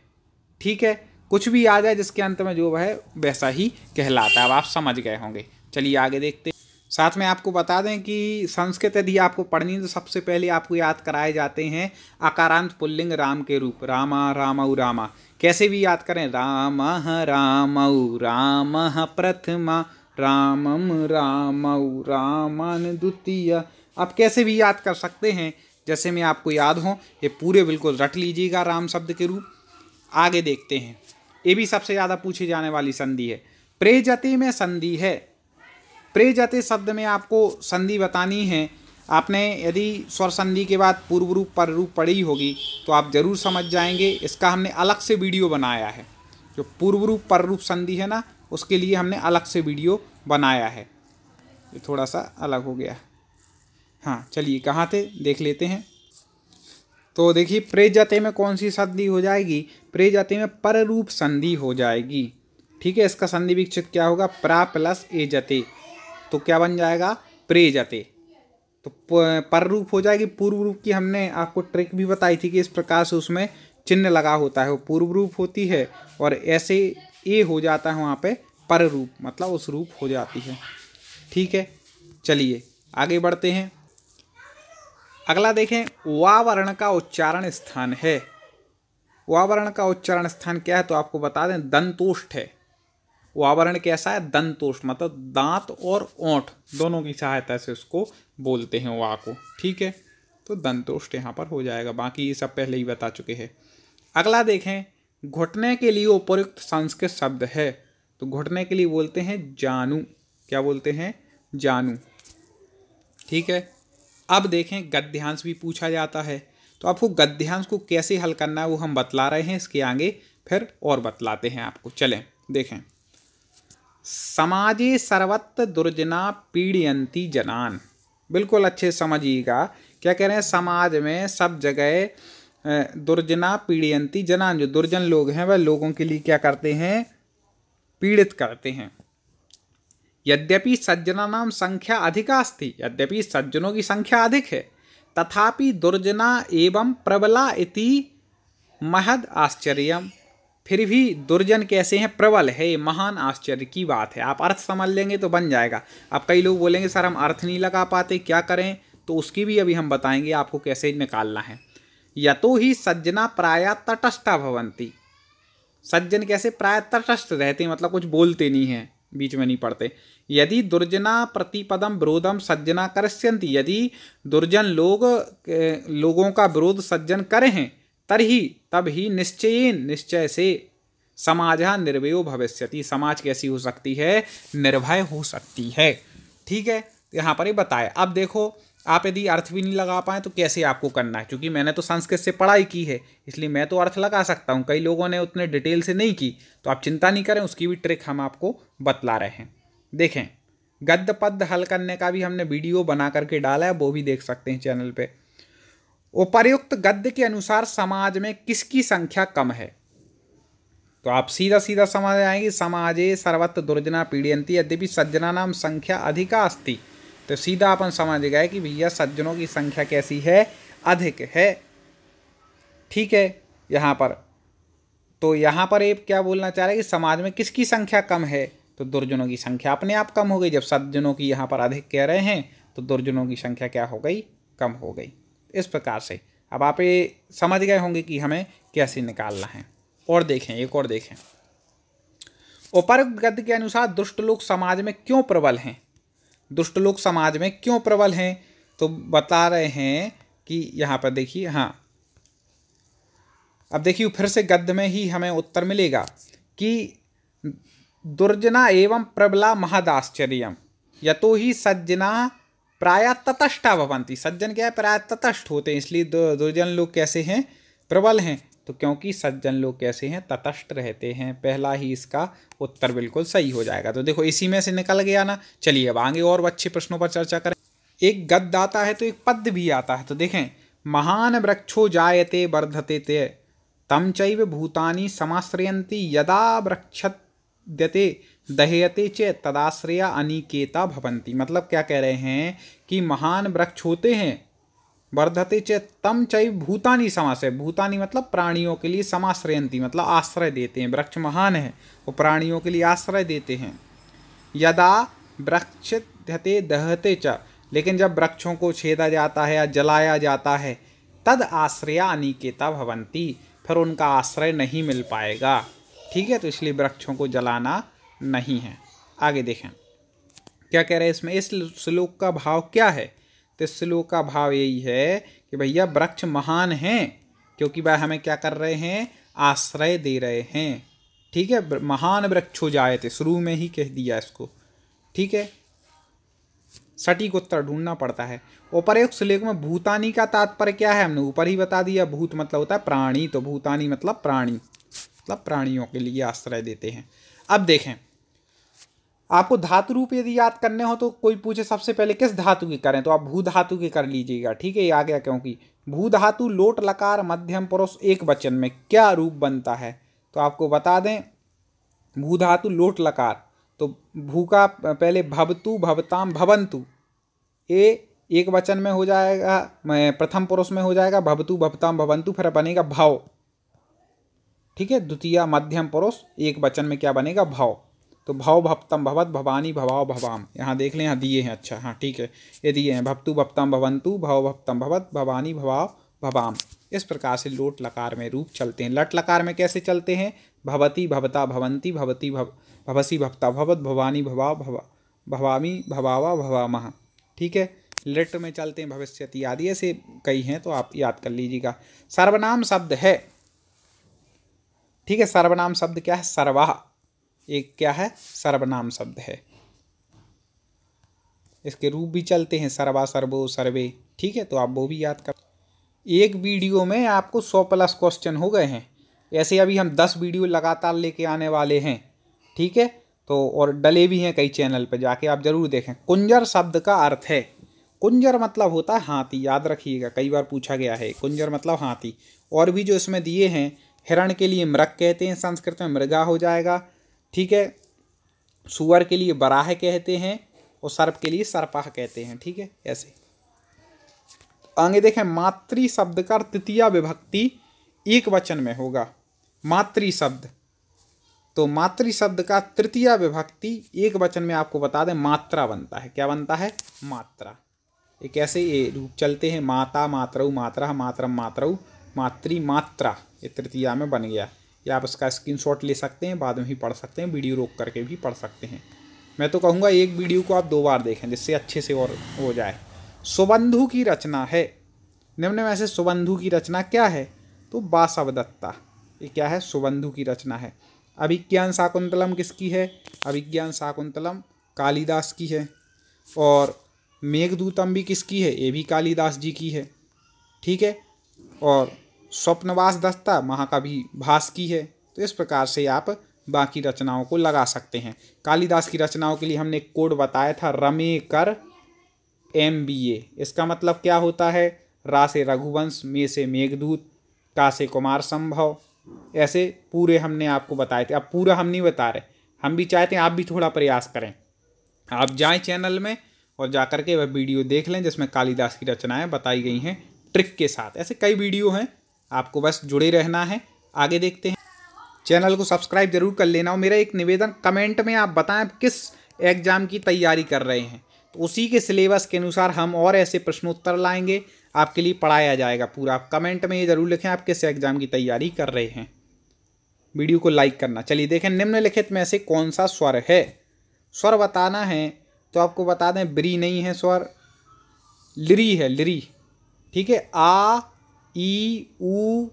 ठीक है, कुछ भी आ जाए जिसके अंत में जो है वैसा ही कहलाता है। अब आप समझ गए होंगे। चलिए आगे देखते हैं। साथ में आपको बता दें कि संस्कृत यदि आपको पढ़नी है तो सबसे पहले आपको याद कराए जाते हैं अकारांत पुल्लिंग राम के रूप। रामा, रामौ, रामा। कैसे भी याद करें? रामः, रामौ, रामः प्रथमा, रामम, रामौ, रामान द्वितीय। आप कैसे भी याद कर सकते हैं, जैसे में आपको याद हो। ये पूरे बिल्कुल रट लीजिएगा राम शब्द के रूप। आगे देखते हैं। ये भी सबसे ज़्यादा पूछी जाने वाली संधि है। प्रेजते में संधि है। प्रेजते शब्द में आपको संधि बतानी है। आपने यदि स्वर संधि के बाद पूर्व रूप पर रूप पढ़ी होगी तो आप जरूर समझ जाएंगे। इसका हमने अलग से वीडियो बनाया है। जो पूर्व रूप पर रूप संधि है ना, उसके लिए हमने अलग से वीडियो बनाया है। ये थोड़ा सा अलग हो गया। हाँ, चलिए कहाँ थे देख लेते हैं। तो देखिए, प्रेजते में कौन सी संधि हो जाएगी? प्रेजते में पर रूप संधि हो जाएगी। ठीक है, इसका संधि विक्षित क्या होगा? प्रा प्लस एजते, तो क्या बन जाएगा? प्रेजते। तो पर रूप हो जाएगी। पूर्व रूप की हमने आपको ट्रिक भी बताई थी कि इस प्रकार से उसमें चिन्ह लगा होता है, वो पूर्व रूप होती है, और ऐसे ए हो जाता है वहाँ पे पर रूप, मतलब उस रूप हो जाती है। ठीक है, चलिए आगे बढ़ते हैं। अगला देखें, वा वर्ण का उच्चारण स्थान है। वा वर्ण का उच्चारण स्थान क्या है? तो आपको बता दें दंतोष्ठ है। वा वर्ण कैसा है? दंतोष्ठ, मतलब दांत और ओंठ दोनों की सहायता से उसको बोलते हैं वा को। ठीक है, तो दंतोष्ठ यहाँ पर हो जाएगा। बाकी ये सब पहले ही बता चुके हैं। अगला देखें, घुटने के लिए उपयुक्त संस्कृत शब्द है। तो घुटने के लिए बोलते हैं जानू। क्या बोलते हैं? जानू। ठीक है, अब देखें, गद्यांश भी पूछा जाता है। तो आपको गद्यांश को कैसे हल करना है वो हम बतला रहे हैं। इसके आगे फिर और बतलाते हैं आपको। चलें देखें। समाजे सर्वत्र दुर्जना पीड़यंती जनान। बिल्कुल अच्छे समझिएगा, क्या कह रहे हैं? समाज में सब जगह दुर्जना पीड़यंती जनान, जो दुर्जन लोग हैं वह लोगों के लिए क्या करते हैं? पीड़ित करते हैं। यद्यपि सज्जनानां संख्या अधिका अस्ति, यद्यपि सज्जनों की संख्या अधिक है, तथापि दुर्जना एवं प्रबला इति महद आश्चर्यम, फिर भी दुर्जन कैसे हैं, प्रबल है, ये महान आश्चर्य की बात है। आप अर्थ समझ लेंगे तो बन जाएगा। अब कई लोग बोलेंगे सर हम अर्थ नहीं लगा पाते, क्या करें, तो उसकी भी अभी हम बताएंगे आपको कैसे निकालना है। यतो ही सज्जना प्रायः तटस्था भवन्ति, सज्जन कैसे प्राय तटस्थ रहते हैं, मतलब कुछ बोलते नहीं हैं, बीच में नहीं पड़ते। यदि दुर्जना प्रतिपदम विरोधम सज्जना करिष्यन्ति, यदि दुर्जन लोगों का विरोध सज्जन करे हैं, तब ही निश्चय से समाज निर्भयो भविष्यति, समाज कैसी हो सकती है, निर्भय हो सकती है। ठीक है, यहाँ पर ही बताया। अब देखो आप यदि अर्थ भी नहीं लगा पाए तो कैसे आपको करना है, क्योंकि मैंने तो संस्कृत से पढ़ाई की है इसलिए मैं तो अर्थ लगा सकता हूँ, कई लोगों ने उतने डिटेल से नहीं की, तो आप चिंता नहीं करें, उसकी भी ट्रिक हम आपको बतला रहे हैं। देखें, गद्य पद्य हल करने का भी हमने वीडियो बना करके डाला है, वो भी देख सकते हैं चैनल पे। उपर्युक्त गद्य के अनुसार समाज में किसकी संख्या कम है, तो आप सीधा सीधा समझ आएंगे, समाजे सर्वत्र दुर्जना पीड़यन्ति यद्यपि सज्जनानां संख्या अधिका अस्ति, तो सीधा अपन समझ गए कि भैया सज्जनों की संख्या कैसी है, अधिक है। ठीक है, यहाँ पर तो यहाँ पर ये क्या बोलना चाह रहे हैं कि समाज में किसकी संख्या कम है, तो दुर्जनों की संख्या अपने आप कम हो गई। जब सज्जनों की यहाँ पर अधिक कह रहे हैं तो दुर्जनों की संख्या क्या हो गई, कम हो गई। इस प्रकार से अब आप ये समझ गए होंगे कि हमें कैसे निकालना है। और देखें, एक और देखें, उपरोक्त गद्य के अनुसार दुष्ट लोग समाज में क्यों प्रबल हैं, दुष्ट लोग समाज में क्यों प्रबल हैं, तो बता रहे हैं कि यहाँ पर देखिए, हाँ अब देखिए फिर से गद्य में ही हमें उत्तर मिलेगा कि दुर्जना एवं प्रबला महद आश्चर्यम, यतो ही सज्जना प्रायः तटस्था भवन्ति, सज्जन क्या है, प्रायः तटस्थ होते हैं, इसलिए दुर्जन लोग कैसे हैं, प्रबल हैं, तो क्योंकि सज्जन लोग कैसे हैं, तटस्थ रहते हैं। पहला ही इसका उत्तर बिल्कुल सही हो जाएगा। तो देखो इसी में से निकल गया ना। चलिए अब आगे और अच्छे प्रश्नों पर चर्चा करें। एक गद्य आता है तो एक पद्य भी आता है। तो देखें, महान वृक्षो जायते वर्धते ते तम चैव भूतानि समाश्रयन्ति यदा वृक्षद्यते दह्यते च तदाश्रया अनिकेता भवन्ति। मतलब क्या कह रहे हैं कि महान वृक्ष होते हैं, वर्धते च तम चैव भूतानि समाश्रय, भूतानि मतलब प्राणियों के लिए, समाश्रयन्ति मतलब आश्रय देते हैं, वृक्ष महान है वो प्राणियों के लिए आश्रय देते हैं। यदा वृक्षद्यते दह्यते च, लेकिन जब वृक्षों को छेदा जाता है या जलाया जाता है, तद आश्रया अनिकेता भवन्ति, फिर उनका आश्रय नहीं मिल पाएगा। ठीक है, तो इसलिए वृक्षों को जलाना नहीं है। आगे देखें क्या कह रहे हैं इसमें, इस श्लोक का भाव क्या है, तो इस श्लोक का भाव यही है कि भैया वृक्ष महान हैं क्योंकि वह हमें क्या कर रहे हैं, आश्रय दे रहे हैं। ठीक है, महान वृक्षो जायते, शुरू में ही कह दिया इसको। ठीक है, सटीक उत्तर ढूंढना पड़ता है। उपर्युक्त श्लोक में भूतानी का तात्पर्य क्या है, हमने ऊपर ही बता दिया, भूत मतलब होता है प्राणी, तो भूतानी मतलब प्राणी, मतलब प्राणियों के लिए आश्रय देते हैं। अब देखें, आपको धातु रूप यदि याद करने हो तो कोई पूछे सबसे पहले किस धातु की करें, तो आप भू धातु के कर लीजिएगा। ठीक है, ये आ गया, क्योंकि भू धातु लोट लकार मध्यम पुरुष एक वचन में क्या रूप बनता है, तो आपको बता दें भू धातु लोट लकार, तो भू का पहले भवतु भवताम भवंतु, ये एक वचन में हो जाएगा, प्रथम पुरुष में हो जाएगा भवतु भवताम भवंतु, फिर बनेगा भव। ठीक है, द्वितीय मध्यम पुरुष एक वचन में क्या बनेगा, भव। तो भव भवतम भवत भवानी भवाव भवाम, यहाँ देख लें, यहाँ दिए हैं। अच्छा हाँ ठीक है, ये दिए हैं, भवतु भवतम भवंतु भव भवतम भवत भवानी भवाव भवाम। इस प्रकार से लोट लकार में रूप चलते हैं। लट लकार में कैसे चलते हैं, भवती भवता भवंती भवती भवसी भवता भवत भवानी भवाव भवामी भवावा भवामह। ठीक है, लिट में चलते हैं भविष्यति आदि, ऐसे कई हैं, तो आप याद कर लीजिएगा। सर्वनाम शब्द है। ठीक है, सर्वनाम शब्द क्या है, सर्वाह, एक क्या है, सर्वनाम शब्द है। इसके रूप भी चलते हैं, सर्वा सर्वो सर्वे। ठीक है, तो आप वो भी याद कर। एक वीडियो में आपको 100+ क्वेश्चन हो गए हैं, ऐसे अभी हम 10 वीडियो लगातार लेके आने वाले हैं। ठीक है, तो और डले भी हैं कई चैनल पर, जाके आप जरूर देखें। कुंजर शब्द का अर्थ है, कुंजर मतलब होता है हाथी, याद रखिएगा, कई बार पूछा गया है, कुंजर मतलब हाथी। और भी जो इसमें दिए हैं, हिरण के लिए मृग कहते हैं, संस्कृत में मृगा हो जाएगा। ठीक है, सुअर के लिए बराह कहते हैं और सर्प के लिए सर्पाह कहते हैं। ठीक है, ऐसे। आगे देखें, मातृ शब्द का तृतीया विभक्ति एक वचन में होगा। मातृ शब्द, तो मातृ शब्द का तृतीया विभक्ति एक वचन में आपको बता दें मात्रा बनता है। क्या बनता है? मात्रा। ये कैसे ये रूप चलते हैं? माता, मातरऊ, मातरा, मातरम, मातरऊ, मातृ, मात्रा। ये तृतीया में बन गया। या आप इसका स्क्रीनशॉट ले सकते हैं, बाद में भी पढ़ सकते हैं, वीडियो रोक करके भी पढ़ सकते हैं। मैं तो कहूँगा एक वीडियो को आप 2 बार देखें जिससे अच्छे से और हो जाए। सुबंधु की रचना है। निम्न में से सुबंधु की रचना क्या है? तो वासवदत्ता। ये क्या है? सुबंधु की रचना है। अभिज्ञान शाकुंतलम किसकी है? अभिज्ञान शाकुंतलम कालिदास की है। और मेघदूतम भी किसकी है? ये भी कालिदास जी की है। ठीक है। और स्वप्नवास दस्ता महाकवि भास की है। तो इस प्रकार से आप बाकी रचनाओं को लगा सकते हैं। कालिदास की रचनाओं के लिए हमने एक कोड बताया था, रमे कर MBA। इसका मतलब क्या होता है? रा से रघुवंश, मे से मेघदूत, का से कुमार संभव। ऐसे पूरे हमने आपको बताए थे। अब पूरा हम नहीं बता रहे, हम भी चाहते हैं आप भी थोड़ा प्रयास करें। आप जाएं चैनल में और जाकर के वह वीडियो देख लें जिसमें कालिदास की रचनाएं बताई गई हैं ट्रिक के साथ। ऐसे कई वीडियो हैं, आपको बस जुड़े रहना है। आगे देखते हैं। चैनल को सब्सक्राइब जरूर कर लेना। और मेरा एक निवेदन, कमेंट में आप बताएं किस एग्ज़ाम की तैयारी कर रहे हैं, तो उसी के सिलेबस के अनुसार हम और ऐसे प्रश्नोत्तर लाएंगे, आपके लिए पढ़ाया जाएगा पूरा। आप कमेंट में ये जरूर लिखें आप किस एग्ज़ाम की तैयारी कर रहे हैं। वीडियो को लाइक करना। चलिए देखें, निम्नलिखित में से कौन सा स्वर है? स्वर बताना है तो आपको बता दें, ब्री नहीं है स्वर, लिरी है, लिरी। ठीक है, आ ई ऊ,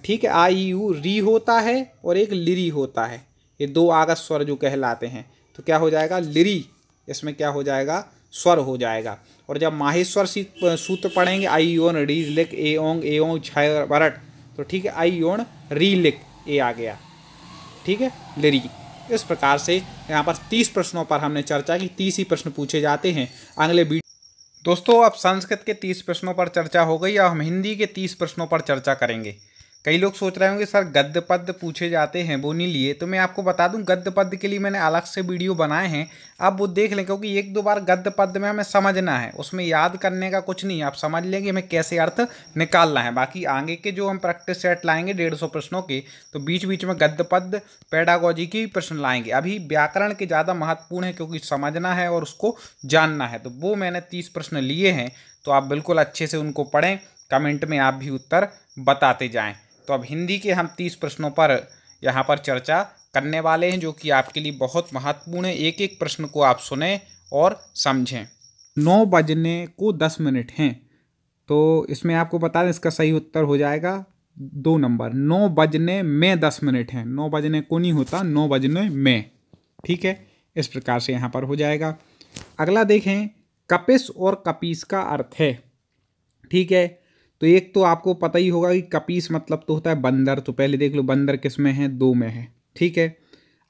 ठीक है, आ ई ऊ री होता है और एक लिरी होता है। ये 2 आगत स्वर जो कहलाते हैं। तो क्या हो जाएगा? लिरी। इसमें क्या हो जाएगा? स्वर हो जाएगा। और जब माहेश्वर सूत्र पढ़ेंगे, आई ओन री लिख ए ओंग ए ओंग छय बरट, तो ठीक है, आई ओन री लिख ए आ गया। ठीक है, लिरी। इस प्रकार से यहाँ पर 30 प्रश्नों पर हमने चर्चा की। 30 ही प्रश्न पूछे जाते हैं अगले वीडियो। दोस्तों, अब संस्कृत के 30 प्रश्नों पर चर्चा हो गई। अब हम हिंदी के 30 प्रश्नों पर चर्चा करेंगे। कई लोग सोच रहे होंगे सर गद्य पद्य पूछे जाते हैं वो नहीं लिए, तो मैं आपको बता दूं गद्य पद्य के लिए मैंने अलग से वीडियो बनाए हैं, आप वो देख लें। क्योंकि 1-2 बार गद्य पद्य में हमें समझना है, उसमें याद करने का कुछ नहीं है। आप समझ लेंगे हमें कैसे अर्थ निकालना है। बाकी आगे के जो हम प्रैक्टिस सेट लाएंगे 150 प्रश्नों के, तो बीच बीच में गद्य पद्य पेडागोजी के प्रश्न लाएंगे। अभी व्याकरण के ज़्यादा महत्वपूर्ण है क्योंकि समझना है और उसको जानना है। तो वो मैंने 30 प्रश्न लिए हैं, तो आप बिल्कुल अच्छे से उनको पढ़ें। कमेंट में आप भी उत्तर बताते जाएँ। तो अब हिंदी के हम 30 प्रश्नों पर यहाँ पर चर्चा करने वाले हैं, जो कि आपके लिए बहुत महत्वपूर्ण है। एक एक प्रश्न को आप सुने और समझें। 9 बजने को 10 मिनट हैं, तो इसमें आपको बता दें इसका सही उत्तर हो जाएगा 2 नंबर। 9 बजने में 10 मिनट हैं। 9 बजने को नहीं होता, 9 बजने में। ठीक है, इस प्रकार से यहाँ पर हो जाएगा। अगला देखें, कपिस और कपीस का अर्थ है। ठीक है, तो एक तो आपको पता ही होगा कि कपीस मतलब तो होता है बंदर। तो पहले देख लो बंदर किस में है? 2 में है। ठीक है,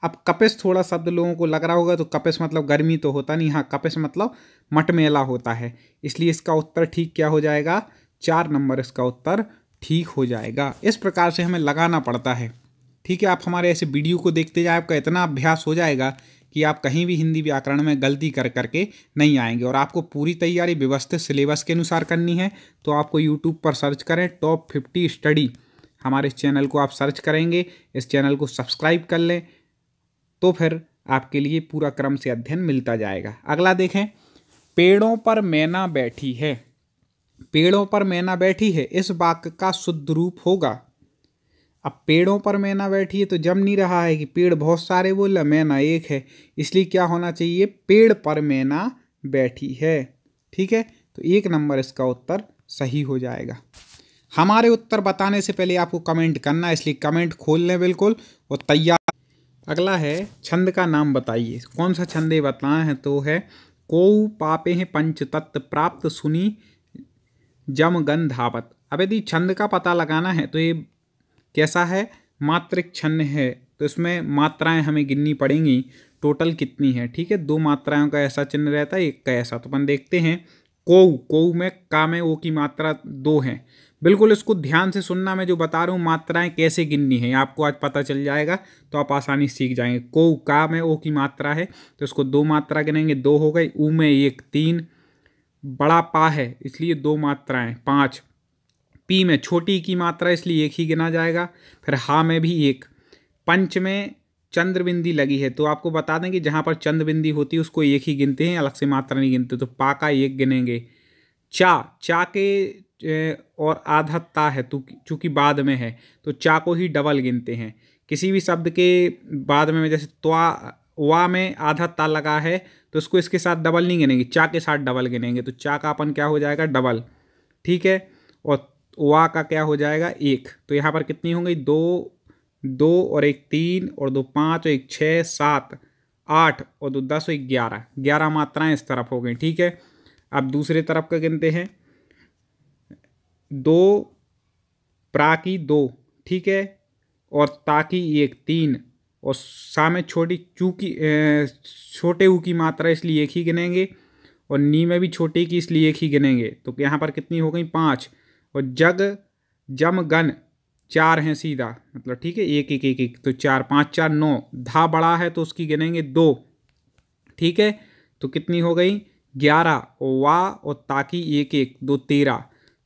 अब कपिस थोड़ा शब्द लोगों को लग रहा होगा, तो कपिस मतलब गर्मी तो होता नहीं। हाँ, कपिस मतलब मटमेला होता है, इसलिए इसका उत्तर ठीक क्या हो जाएगा? 4 नंबर इसका उत्तर ठीक हो जाएगा। इस प्रकार से हमें लगाना पड़ता है। ठीक है, आप हमारे ऐसे वीडियो को देखते जाए, आपका इतना अभ्यास हो जाएगा कि आप कहीं भी हिंदी व्याकरण में गलती कर करके नहीं आएंगे। और आपको पूरी तैयारी व्यवस्थित सिलेबस के अनुसार करनी है, तो आपको यूट्यूब पर सर्च करें टॉप 50 स्टडी। हमारे इस चैनल को आप सर्च करेंगे, इस चैनल को सब्सक्राइब कर लें, तो फिर आपके लिए पूरा क्रम से अध्ययन मिलता जाएगा। अगला देखें, पेड़ों पर मैना बैठी है। पेड़ों पर मैना बैठी है, इस वाक्य का शुद्ध रूप होगा। अब पेड़ों पर मैना बैठी है तो जम नहीं रहा है कि पेड़ बहुत सारे बोला मैना एक है, इसलिए क्या होना चाहिए? पेड़ पर मैना बैठी है। ठीक है, तो 1 नंबर इसका उत्तर सही हो जाएगा। हमारे उत्तर बताने से पहले आपको कमेंट करना है, इसलिए कमेंट खोल लें बिल्कुल और तैयार। अगला है, छंद का नाम बताइए। कौन सा छंद ये बताना है? तो है को पापे हैं पंचतत्व प्राप्त सुनी जम गंधावत। अब यदि छंद का पता लगाना है तो ये कैसा है? मात्रिक छंद है, तो इसमें मात्राएं हमें गिननी पड़ेंगी, टोटल कितनी है। ठीक है, 2 मात्राओं का ऐसा चिन्ह रहता है, एक का ऐसा। तो अपन देखते हैं, कोऊ, कोऊ में का में ओ की मात्रा 2 है, बिल्कुल इसको ध्यान से सुनना, मैं जो बता रहा हूँ मात्राएं कैसे गिननी है आपको आज पता चल जाएगा, तो आप आसानी से सीख जाएंगे। को का में ओ की मात्रा है तो इसको 2 मात्रा गिनेंगे, 2 हो गई। ऊ में 1, 3, बड़ा पा है इसलिए 2 मात्राएं 5। पी में छोटी की मात्रा इसलिए 1 ही गिना जाएगा। फिर हा में भी 1। पंच में चंद्र बिंदी लगी है तो आपको बता दें कि जहाँ पर चंद्र बिंदी होती है उसको 1 ही गिनते हैं, अलग से मात्रा नहीं गिनते, तो पा का 1 गिनेंगे। चा के और आधा ता है तो चूंकि बाद में है तो चा को ही डबल गिनते हैं। किसी भी शब्द के बाद में जैसे त्वा वा में आधा ता लगा है तो उसको इसके साथ डबल नहीं गिनेंगे, चा के साथ डबल गिनेंगे, तो चा का अपन क्या हो जाएगा डबल, ठीक है। और वा का क्या हो जाएगा 1। तो यहाँ पर कितनी होंगी 2, 2 और 1 3 और 2 5 और 1 6 7 8 और 2 10 और 1 11, 11 मात्राएं इस तरफ हो गई, ठीक है। अब दूसरे तरफ का गिनते हैं, 2 प्रा की 2, ठीक है, और ता की 1 3 और सा में छोटी चूकी छोटे ऊ की मात्रा इसलिए 1 ही गिनेंगे, और नी में भी छोटे की इसलिए 1 ही गिनेंगे, तो यहाँ पर कितनी हो गई 5। और जग जम गन 4 हैं सीधा, मतलब ठीक है 1 1 1 1 तो 4 5 4 9। धा बड़ा है तो उसकी गिनेंगे 2, ठीक है, तो कितनी हो गई 11। और वा और ताकी 1 1 2 13,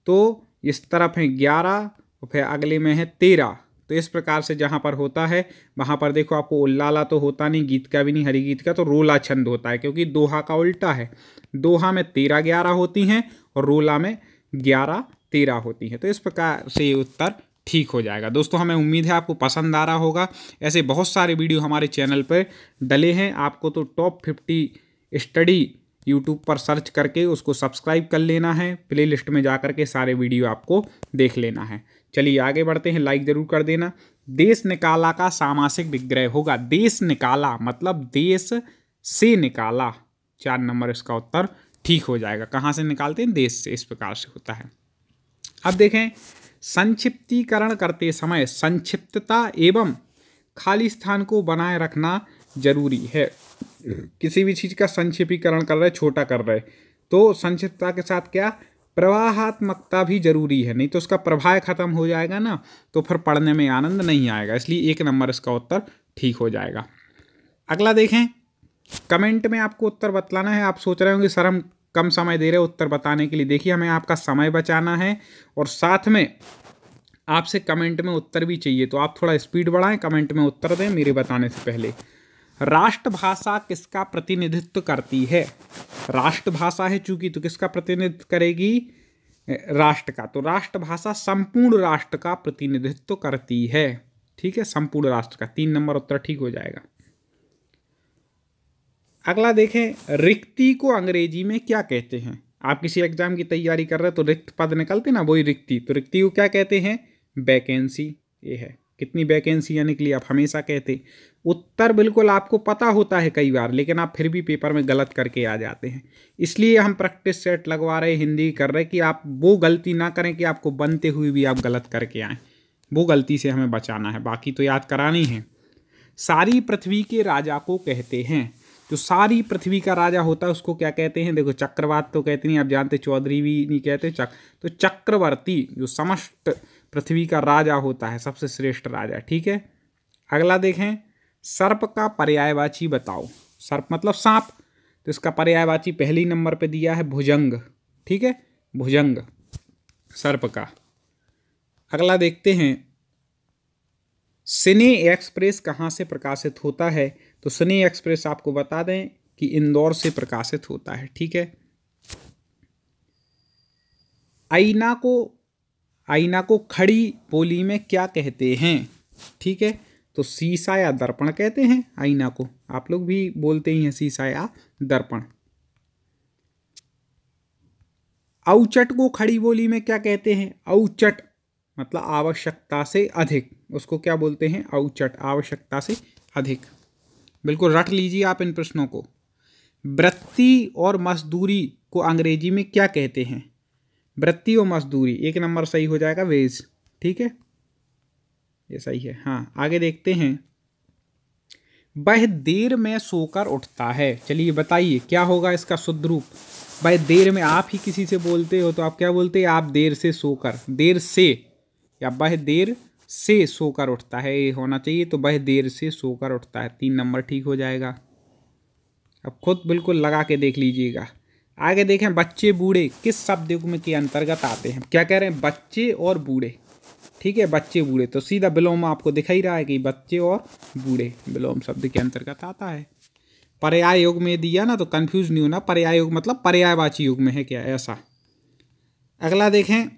तो इस तरफ है 11 और फिर अगले में है 13। तो इस प्रकार से जहाँ पर होता है वहाँ पर देखो आपको उल्लाला तो होता नहीं, गीत का भी नहीं, हरि गीत का, तो रोला छंद होता है क्योंकि दोहा का उल्टा है। दोहा में 13 11 होती हैं और रोला में 11 13 होती हैं। तो इस प्रकार से ये उत्तर ठीक हो जाएगा। दोस्तों हमें उम्मीद है आपको पसंद आ रहा होगा। ऐसे बहुत सारे वीडियो हमारे चैनल पर डले हैं, आपको तो टॉप 50 स्टडी यूट्यूब पर सर्च करके उसको सब्सक्राइब कर लेना है, प्लेलिस्ट में जा कर के सारे वीडियो आपको देख लेना है। चलिए आगे बढ़ते हैं, लाइक ज़रूर कर देना। देश निकाला का सामासिक विग्रह होगा, देश निकाला मतलब देश से निकाला, 4 नंबर इसका उत्तर ठीक हो जाएगा। कहाँ से निकालते हैं, देश से, इस प्रकार से होता है। अब देखें, संक्षिप्तीकरण करते समय संक्षिप्तता एवं खाली स्थान को बनाए रखना जरूरी है। किसी भी चीज़ का संक्षिप्तीकरण कर रहे, छोटा कर रहे, तो संक्षिप्तता के साथ क्या प्रवाहात्मकता भी जरूरी है, नहीं तो उसका प्रवाह खत्म हो जाएगा ना, तो फिर पढ़ने में आनंद नहीं आएगा। इसलिए 1 नंबर इसका उत्तर ठीक हो जाएगा। अगला देखें, कमेंट में आपको उत्तर बतलाना है। आप सोच रहे होंगे सर हम कम समय दे रहे हैं उत्तर बताने के लिए, देखिए हमें आपका समय बचाना है और साथ में आपसे कमेंट में उत्तर भी चाहिए, तो आप थोड़ा स्पीड बढ़ाएं, कमेंट में उत्तर दें मेरे बताने से पहले। राष्ट्रभाषा किसका प्रतिनिधित्व करती है, राष्ट्रभाषा है चूंकि, तो किसका प्रतिनिधित्व करेगी, राष्ट्र का। तो राष्ट्रभाषा संपूर्ण राष्ट्र का प्रतिनिधित्व करती है, ठीक है, संपूर्ण राष्ट्र का। 3 नंबर उत्तर ठीक हो जाएगा। अगला देखें, रिक्ति को अंग्रेजी में क्या कहते हैं। आप किसी एग्जाम की तैयारी कर रहे हैं तो रिक्त पद निकलते ना, वही रिक्ति, तो रिक्ति को क्या कहते हैं, वैकेंसी। ये है, कितनी वैकेंसी निकली आप हमेशा कहते। उत्तर बिल्कुल आपको पता होता है कई बार, लेकिन आप फिर भी पेपर में गलत करके आ जाते हैं, इसलिए हम प्रैक्टिस सेट लगवा रहे, हिंदी कर रहे कि आप वो गलती ना करें कि आपको बनते हुए भी आप गलत करके आएँ, वो गलती से हमें बचाना है, बाकी तो याद करानी है। सारी पृथ्वी के राजा को कहते हैं, जो सारी पृथ्वी का राजा होता है उसको क्या कहते हैं, देखो चक्रवात तो कहते नहीं, आप जानते, चौधरी भी नहीं कहते, तो चक्रवर्ती जो समस्त पृथ्वी का राजा होता है, सबसे श्रेष्ठ राजा, ठीक है। अगला देखें, सर्प का पर्यायवाची बताओ। सर्प मतलब सांप, तो इसका पर्यायवाची पहली नंबर पे दिया है भुजंग, ठीक है, भुजंग सर्प का। अगला देखते हैं, सिने एक्सप्रेस कहाँ से प्रकाशित होता है, तो सिने एक्सप्रेस आपको बता दें कि इंदौर से प्रकाशित होता है, ठीक है। आईना को खड़ी बोली में क्या कहते हैं, ठीक है, तो शीशा या दर्पण कहते हैं आईना को, आप लोग भी बोलते ही हैं शीशा या दर्पण। औचट को खड़ी बोली में क्या कहते हैं, औचट मतलब आवश्यकता से अधिक, उसको क्या बोलते हैं, औचट, आवश्यकता से अधिक। बिल्कुल रट लीजिए आप इन प्रश्नों को। वृत्ति और मजदूरी को अंग्रेजी में क्या कहते हैं, वृत्ति और मजदूरी, 1 नंबर सही हो जाएगा, वेज, ठीक है, ये सही है। हाँ आगे देखते हैं, वह देर में सोकर उठता है, चलिए बताइए क्या होगा इसका शुद्ध रूप, भाई देर में आप ही किसी से बोलते हो तो आप क्या बोलते हैं, आप देर से सोकर, देर से, या वह देर से सोकर उठता है, ये होना चाहिए। तो वह देर से सोकर उठता है, 3 नंबर ठीक हो जाएगा। अब खुद बिल्कुल लगा के देख लीजिएगा। आगे देखें, बच्चे बूढ़े किस शब्द युग्म के अंतर्गत आते हैं। क्या कह रहे हैं, बच्चे और बूढ़े। ठीक है, बच्चे बूढ़े, तो सीधा विलोम आपको दिख ही रहा है कि बच्चे और बूढ़े विलोम शब्द के अंतर्गत आता है। पर्याय युग में दिया ना, तो कंफ्यूज नहीं होना, पर्याय युग मतलब पर्यायवाची युग में है क्या, ऐसा। अगला देखें,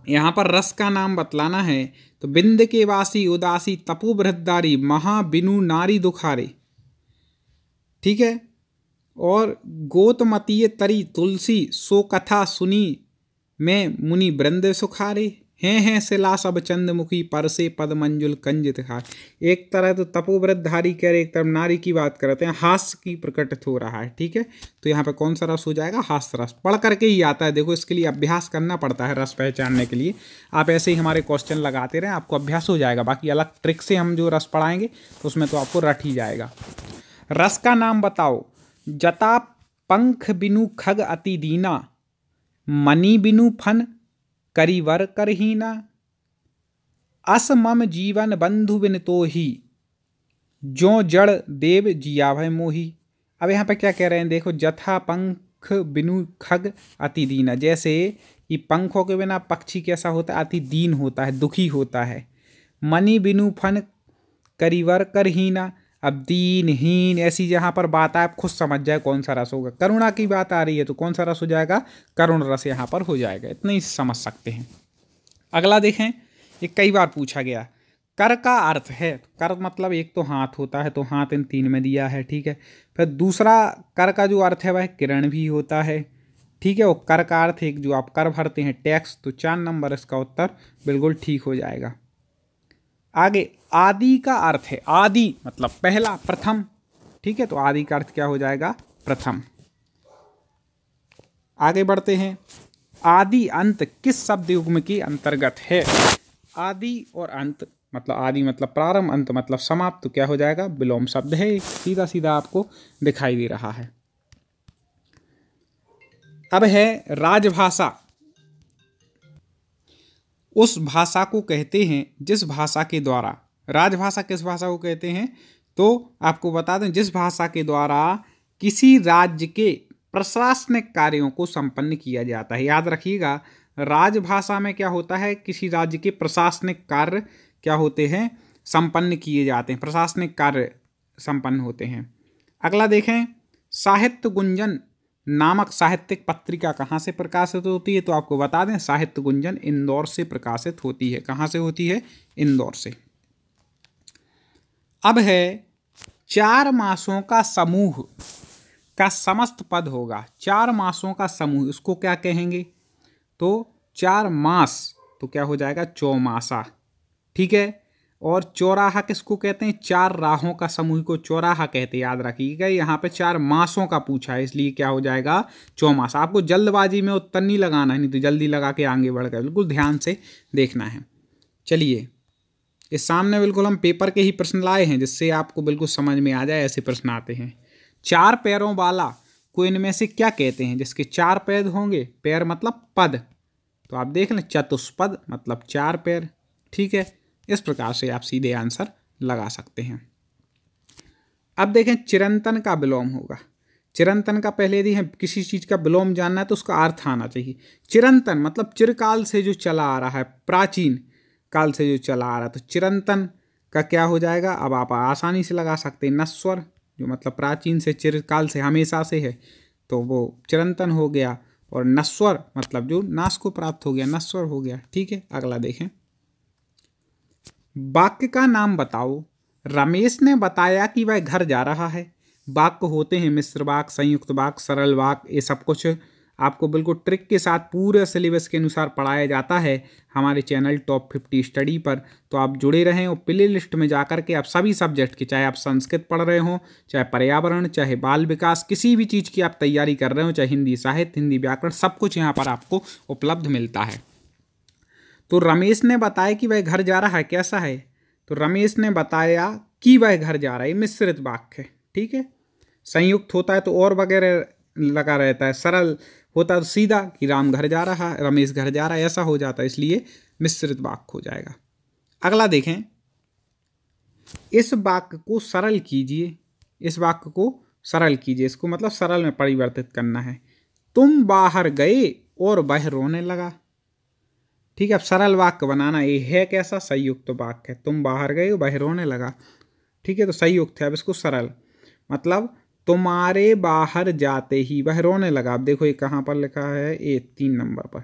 यहाँ पर रस का नाम बतलाना है। तो बिंद के वासी उदासी तपो बृहदारी महा बिनु नारी दुखारे। ठीक है, और गोतमतीय तरी तुलसी सो कथा सुनी मैं मुनि वृंद सुखारे। हैं शिला सब चंद्रमुखी परसे पद मंजुल कंजित खार। एक तरह तो तपोव्रतधारी कह रहे, एक तरफ नारी की बात करते हैं, हास्य की प्रकटित हो रहा है। ठीक है, तो यहाँ पे कौन सा रस हो जाएगा, हास्य रस। पढ़ करके ही आता है, देखो इसके लिए अभ्यास करना पड़ता है रस पहचानने के लिए। आप ऐसे ही हमारे क्वेश्चन लगाते रहें, आपको अभ्यास हो जाएगा। बाकी अलग ट्रिक से हम जो रस पढ़ाएंगे तो उसमें तो आपको रट ही जाएगा। रस का नाम बताओ। जता पंख बिनु खग अति दीना, मणि बिनु फन करिवर करहीना, अस मम जीवन बंधु बिन तो ही, जो जड़ देव जिया भय मोही। अब यहाँ पे क्या कह रहे हैं, देखो, जथा पंख बिनु खग अति दीना, जैसे कि पंखों के बिना पक्षी कैसा होता है, अति दीन होता है, दुखी होता है। मणि बिनु फन करिवर करहीना, अब दीन हीन ऐसी जहाँ पर बात है, आप खुद समझ जाए कौन सा रस होगा। करुणा की बात आ रही है तो कौन सा रस हो जाएगा, करुण रस यहाँ पर हो जाएगा। इतना ही समझ सकते हैं। अगला देखें, ये कई बार पूछा गया, कर का अर्थ है। कर मतलब एक तो हाथ होता है, तो हाथ इन 3 में दिया है। ठीक है, फिर दूसरा कर का जो अर्थ है वह किरण भी होता है। ठीक है, वो कर का अर्थ एक जो आप कर भरते हैं, टैक्स, तो 4 नंबर इसका उत्तर बिल्कुल ठीक हो जाएगा। आगे आदि का अर्थ है, आदि मतलब पहला, प्रथम। ठीक है, तो आदि का अर्थ क्या हो जाएगा, प्रथम। आगे बढ़ते हैं, आदि अंत किस शब्द युग्म के अंतर्गत है। आदि और अंत मतलब आदि मतलब प्रारंभ, अंत मतलब समाप्त, तो क्या हो जाएगा, विलोम शब्द है। सीधा सीधा आपको दिखाई दे रहा है। अब है राजभाषा। उस भाषा को कहते हैं जिस भाषा के द्वारा, राजभाषा किस भाषा को कहते हैं, तो आपको बता दें, जिस भाषा के द्वारा किसी राज्य के प्रशासनिक कार्यों को संपन्न किया जाता है। याद रखिएगा, राजभाषा में क्या होता है, किसी राज्य के प्रशासनिक कार्य क्या होते हैं, संपन्न किए जाते हैं, प्रशासनिक कार्य संपन्न होते हैं। अगला देखें, साहित्य गुंजन नामक साहित्यिक पत्रिका कहाँ से प्रकाशित होती है, तो आपको बता दें, साहित्य गुंजन इंदौर से प्रकाशित होती है। कहाँ से होती है, इंदौर से। अब है 4 मासों का समूह का समस्त पद होगा। 4 मासों का समूह, इसको क्या कहेंगे, तो 4 मास, तो क्या हो जाएगा, चौमासा। ठीक है, और चौराहा किसको कहते हैं, 4 राहों का समूह को चौराहा कहते हैं। याद रखिएगा, यहाँ पे 4 मासों का पूछा है, इसलिए क्या हो जाएगा, चौमासा। आपको जल्दबाजी में उत्तर नहीं लगाना है, नहीं तो जल्दी लगा के आगे बढ़ गए, बिल्कुल ध्यान से देखना है। चलिए, इस सामने बिल्कुल हम पेपर के ही प्रश्न लाए हैं, जिससे आपको बिल्कुल समझ में आ जाए, ऐसे प्रश्न आते हैं। 4 पैरों वाला को इनमें से क्या कहते हैं, जिसके 4 पैर होंगे, पैर मतलब पद, तो आप देख लें, चतुष्पद मतलब 4 पैर। ठीक है, इस प्रकार से आप सीधे आंसर लगा सकते हैं। अब देखें, चिरंतन का विलोम होगा। चिरंतन का पहले यदि है किसी चीज़ का विलोम जानना है तो उसका अर्थ आना चाहिए। चिरंतन मतलब चिरकाल से जो चला आ रहा है, प्राचीन काल से जो चला आ रहा है, तो चिरंतन का क्या हो जाएगा, अब आप आसानी से लगा सकते हैं। नश्वर जो मतलब प्राचीन से, चिरकाल से, हमेशा से है, तो वो चिरंतन हो गया। और नश्वर मतलब जो नाश को प्राप्त हो गया, नश्वर हो गया। ठीक है, अगला देखें, वाक्य का नाम बताओ। रमेश ने बताया कि वह घर जा रहा है। वाक्य होते हैं मिश्र वाक्य, संयुक्त वाक्य, सरल वाक्य, ये सब कुछ आपको बिल्कुल ट्रिक के साथ पूरे सिलेबस के अनुसार पढ़ाया जाता है हमारे चैनल टॉप 50 स्टडी पर। तो आप जुड़े रहें और प्ले लिस्ट में जाकर के आप सभी सब्जेक्ट की, चाहे आप संस्कृत पढ़ रहे हो, चाहे पर्यावरण, चाहे बाल विकास, किसी भी चीज़ की आप तैयारी कर रहे हो, चाहे हिंदी साहित्य, हिंदी व्याकरण, सब कुछ यहाँ पर आपको उपलब्ध मिलता है। तो रमेश ने बताया कि वह घर जा रहा है, कैसा है, तो रमेश ने बताया कि वह घर जा रहा है, मिश्रित वाक्य है। ठीक है, संयुक्त होता है तो और वगैरह लगा रहता है। सरल होता तो सीधा कि राम घर जा रहा है, रमेश घर जा रहा है, ऐसा हो जाता है, इसलिए मिश्रित वाक्य हो जाएगा। अगला देखें, इस वाक्य को सरल कीजिए। इस वाक्य को सरल कीजिए, इसको मतलब सरल में परिवर्तित करना है। तुम बाहर गए और वह रोने लगा। ठीक है, अब सरल वाक्य बनाना, ये है कैसा, संयुक्त वाक्य है। तुम बाहर गए वह रोने लगा, ठीक है, तो संयुक्त है। अब इसको सरल मतलब तुम्हारे बाहर जाते ही वह रोने लगा। अब देखो ये कहाँ पर लिखा है, ये 3 नंबर पर,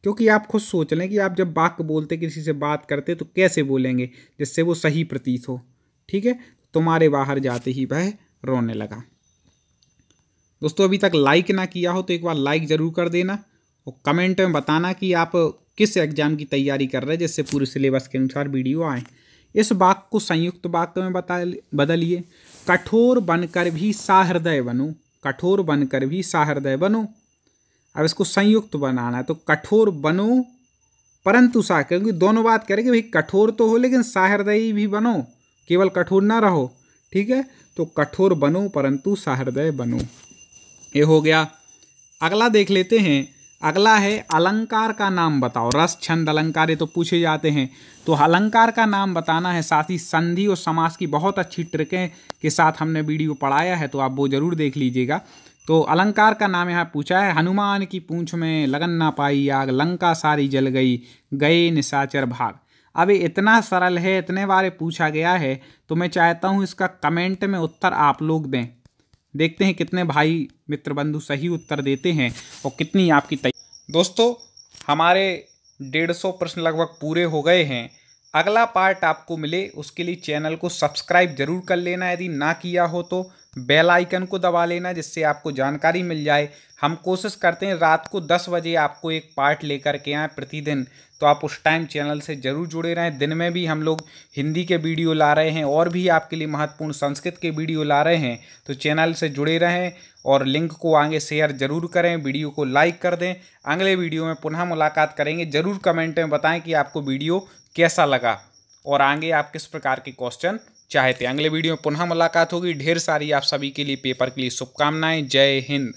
क्योंकि आप खुद सोच लें कि आप जब वाक्य बोलते, किसी से बात करते, तो कैसे बोलेंगे जिससे वो सही प्रतीत हो। ठीक है, तुम्हारे बाहर जाते ही वह रोने लगा। दोस्तों अभी तक लाइक ना किया हो तो एक बार लाइक ज़रूर कर देना और कमेंट में बताना कि आप किस एग्जाम की तैयारी कर रहे हैं, जिससे पूरे सिलेबस के अनुसार वीडियो आए। इस वाक्य को संयुक्त वाक्य में बदलिए। कठोर बनकर भी सहृदय बनो। कठोर बनकर भी सहृदय बनो। अब इसको संयुक्त बनाना है, तो कठोर बनो परंतु सा, क्योंकि दोनों बात करेंगे भाई, कठोर तो हो लेकिन सहृदयी भी बनो, केवल कठोर ना रहो। ठीक है, तो कठोर बनो परंतु सहृदय बनो, ये हो गया। अगला देख लेते हैं। अगला है अलंकार का नाम बताओ। रस छंद अलंकार ये तो पूछे जाते हैं, तो अलंकार का नाम बताना है। साथ ही संधि और समास की बहुत अच्छी ट्रिकें के साथ हमने वीडियो पढ़ाया है, तो आप वो जरूर देख लीजिएगा। तो अलंकार का नाम यहाँ पूछा है, हनुमान की पूंछ में लगन ना पाई आग, लंका सारी जल गई, गए निशाचर भाग। अब ये इतना सरल है, इतने बार पूछा गया है, तो मैं चाहता हूँ इसका कमेंट में उत्तर आप लोग दें। देखते हैं कितने भाई मित्र बंधु सही उत्तर देते हैं और कितनी आपकी दोस्तों हमारे 150 प्रश्न लगभग पूरे हो गए हैं। अगला पार्ट आपको मिले उसके लिए चैनल को सब्सक्राइब जरूर कर लेना, यदि ना किया हो तो बेल आइकन को दबा लेना, जिससे आपको जानकारी मिल जाए। हम कोशिश करते हैं रात को 10 बजे आपको एक पार्ट लेकर के आएँ प्रतिदिन, तो आप उस टाइम चैनल से ज़रूर जुड़े रहें। दिन में भी हम लोग हिंदी के वीडियो ला रहे हैं और भी आपके लिए महत्वपूर्ण संस्कृत के वीडियो ला रहे हैं, तो चैनल से जुड़े रहें और लिंक को आगे शेयर जरूर करें, वीडियो को लाइक कर दें। अगले वीडियो में पुनः मुलाकात करेंगे। ज़रूर कमेंट में बताएं कि आपको वीडियो कैसा लगा और आगे आप किस प्रकार के क्वेश्चन चाहते हैं। अगले वीडियो में पुनः मुलाकात होगी। ढेर सारी आप सभी के लिए पेपर के लिए शुभकामनाएं। जय हिंद।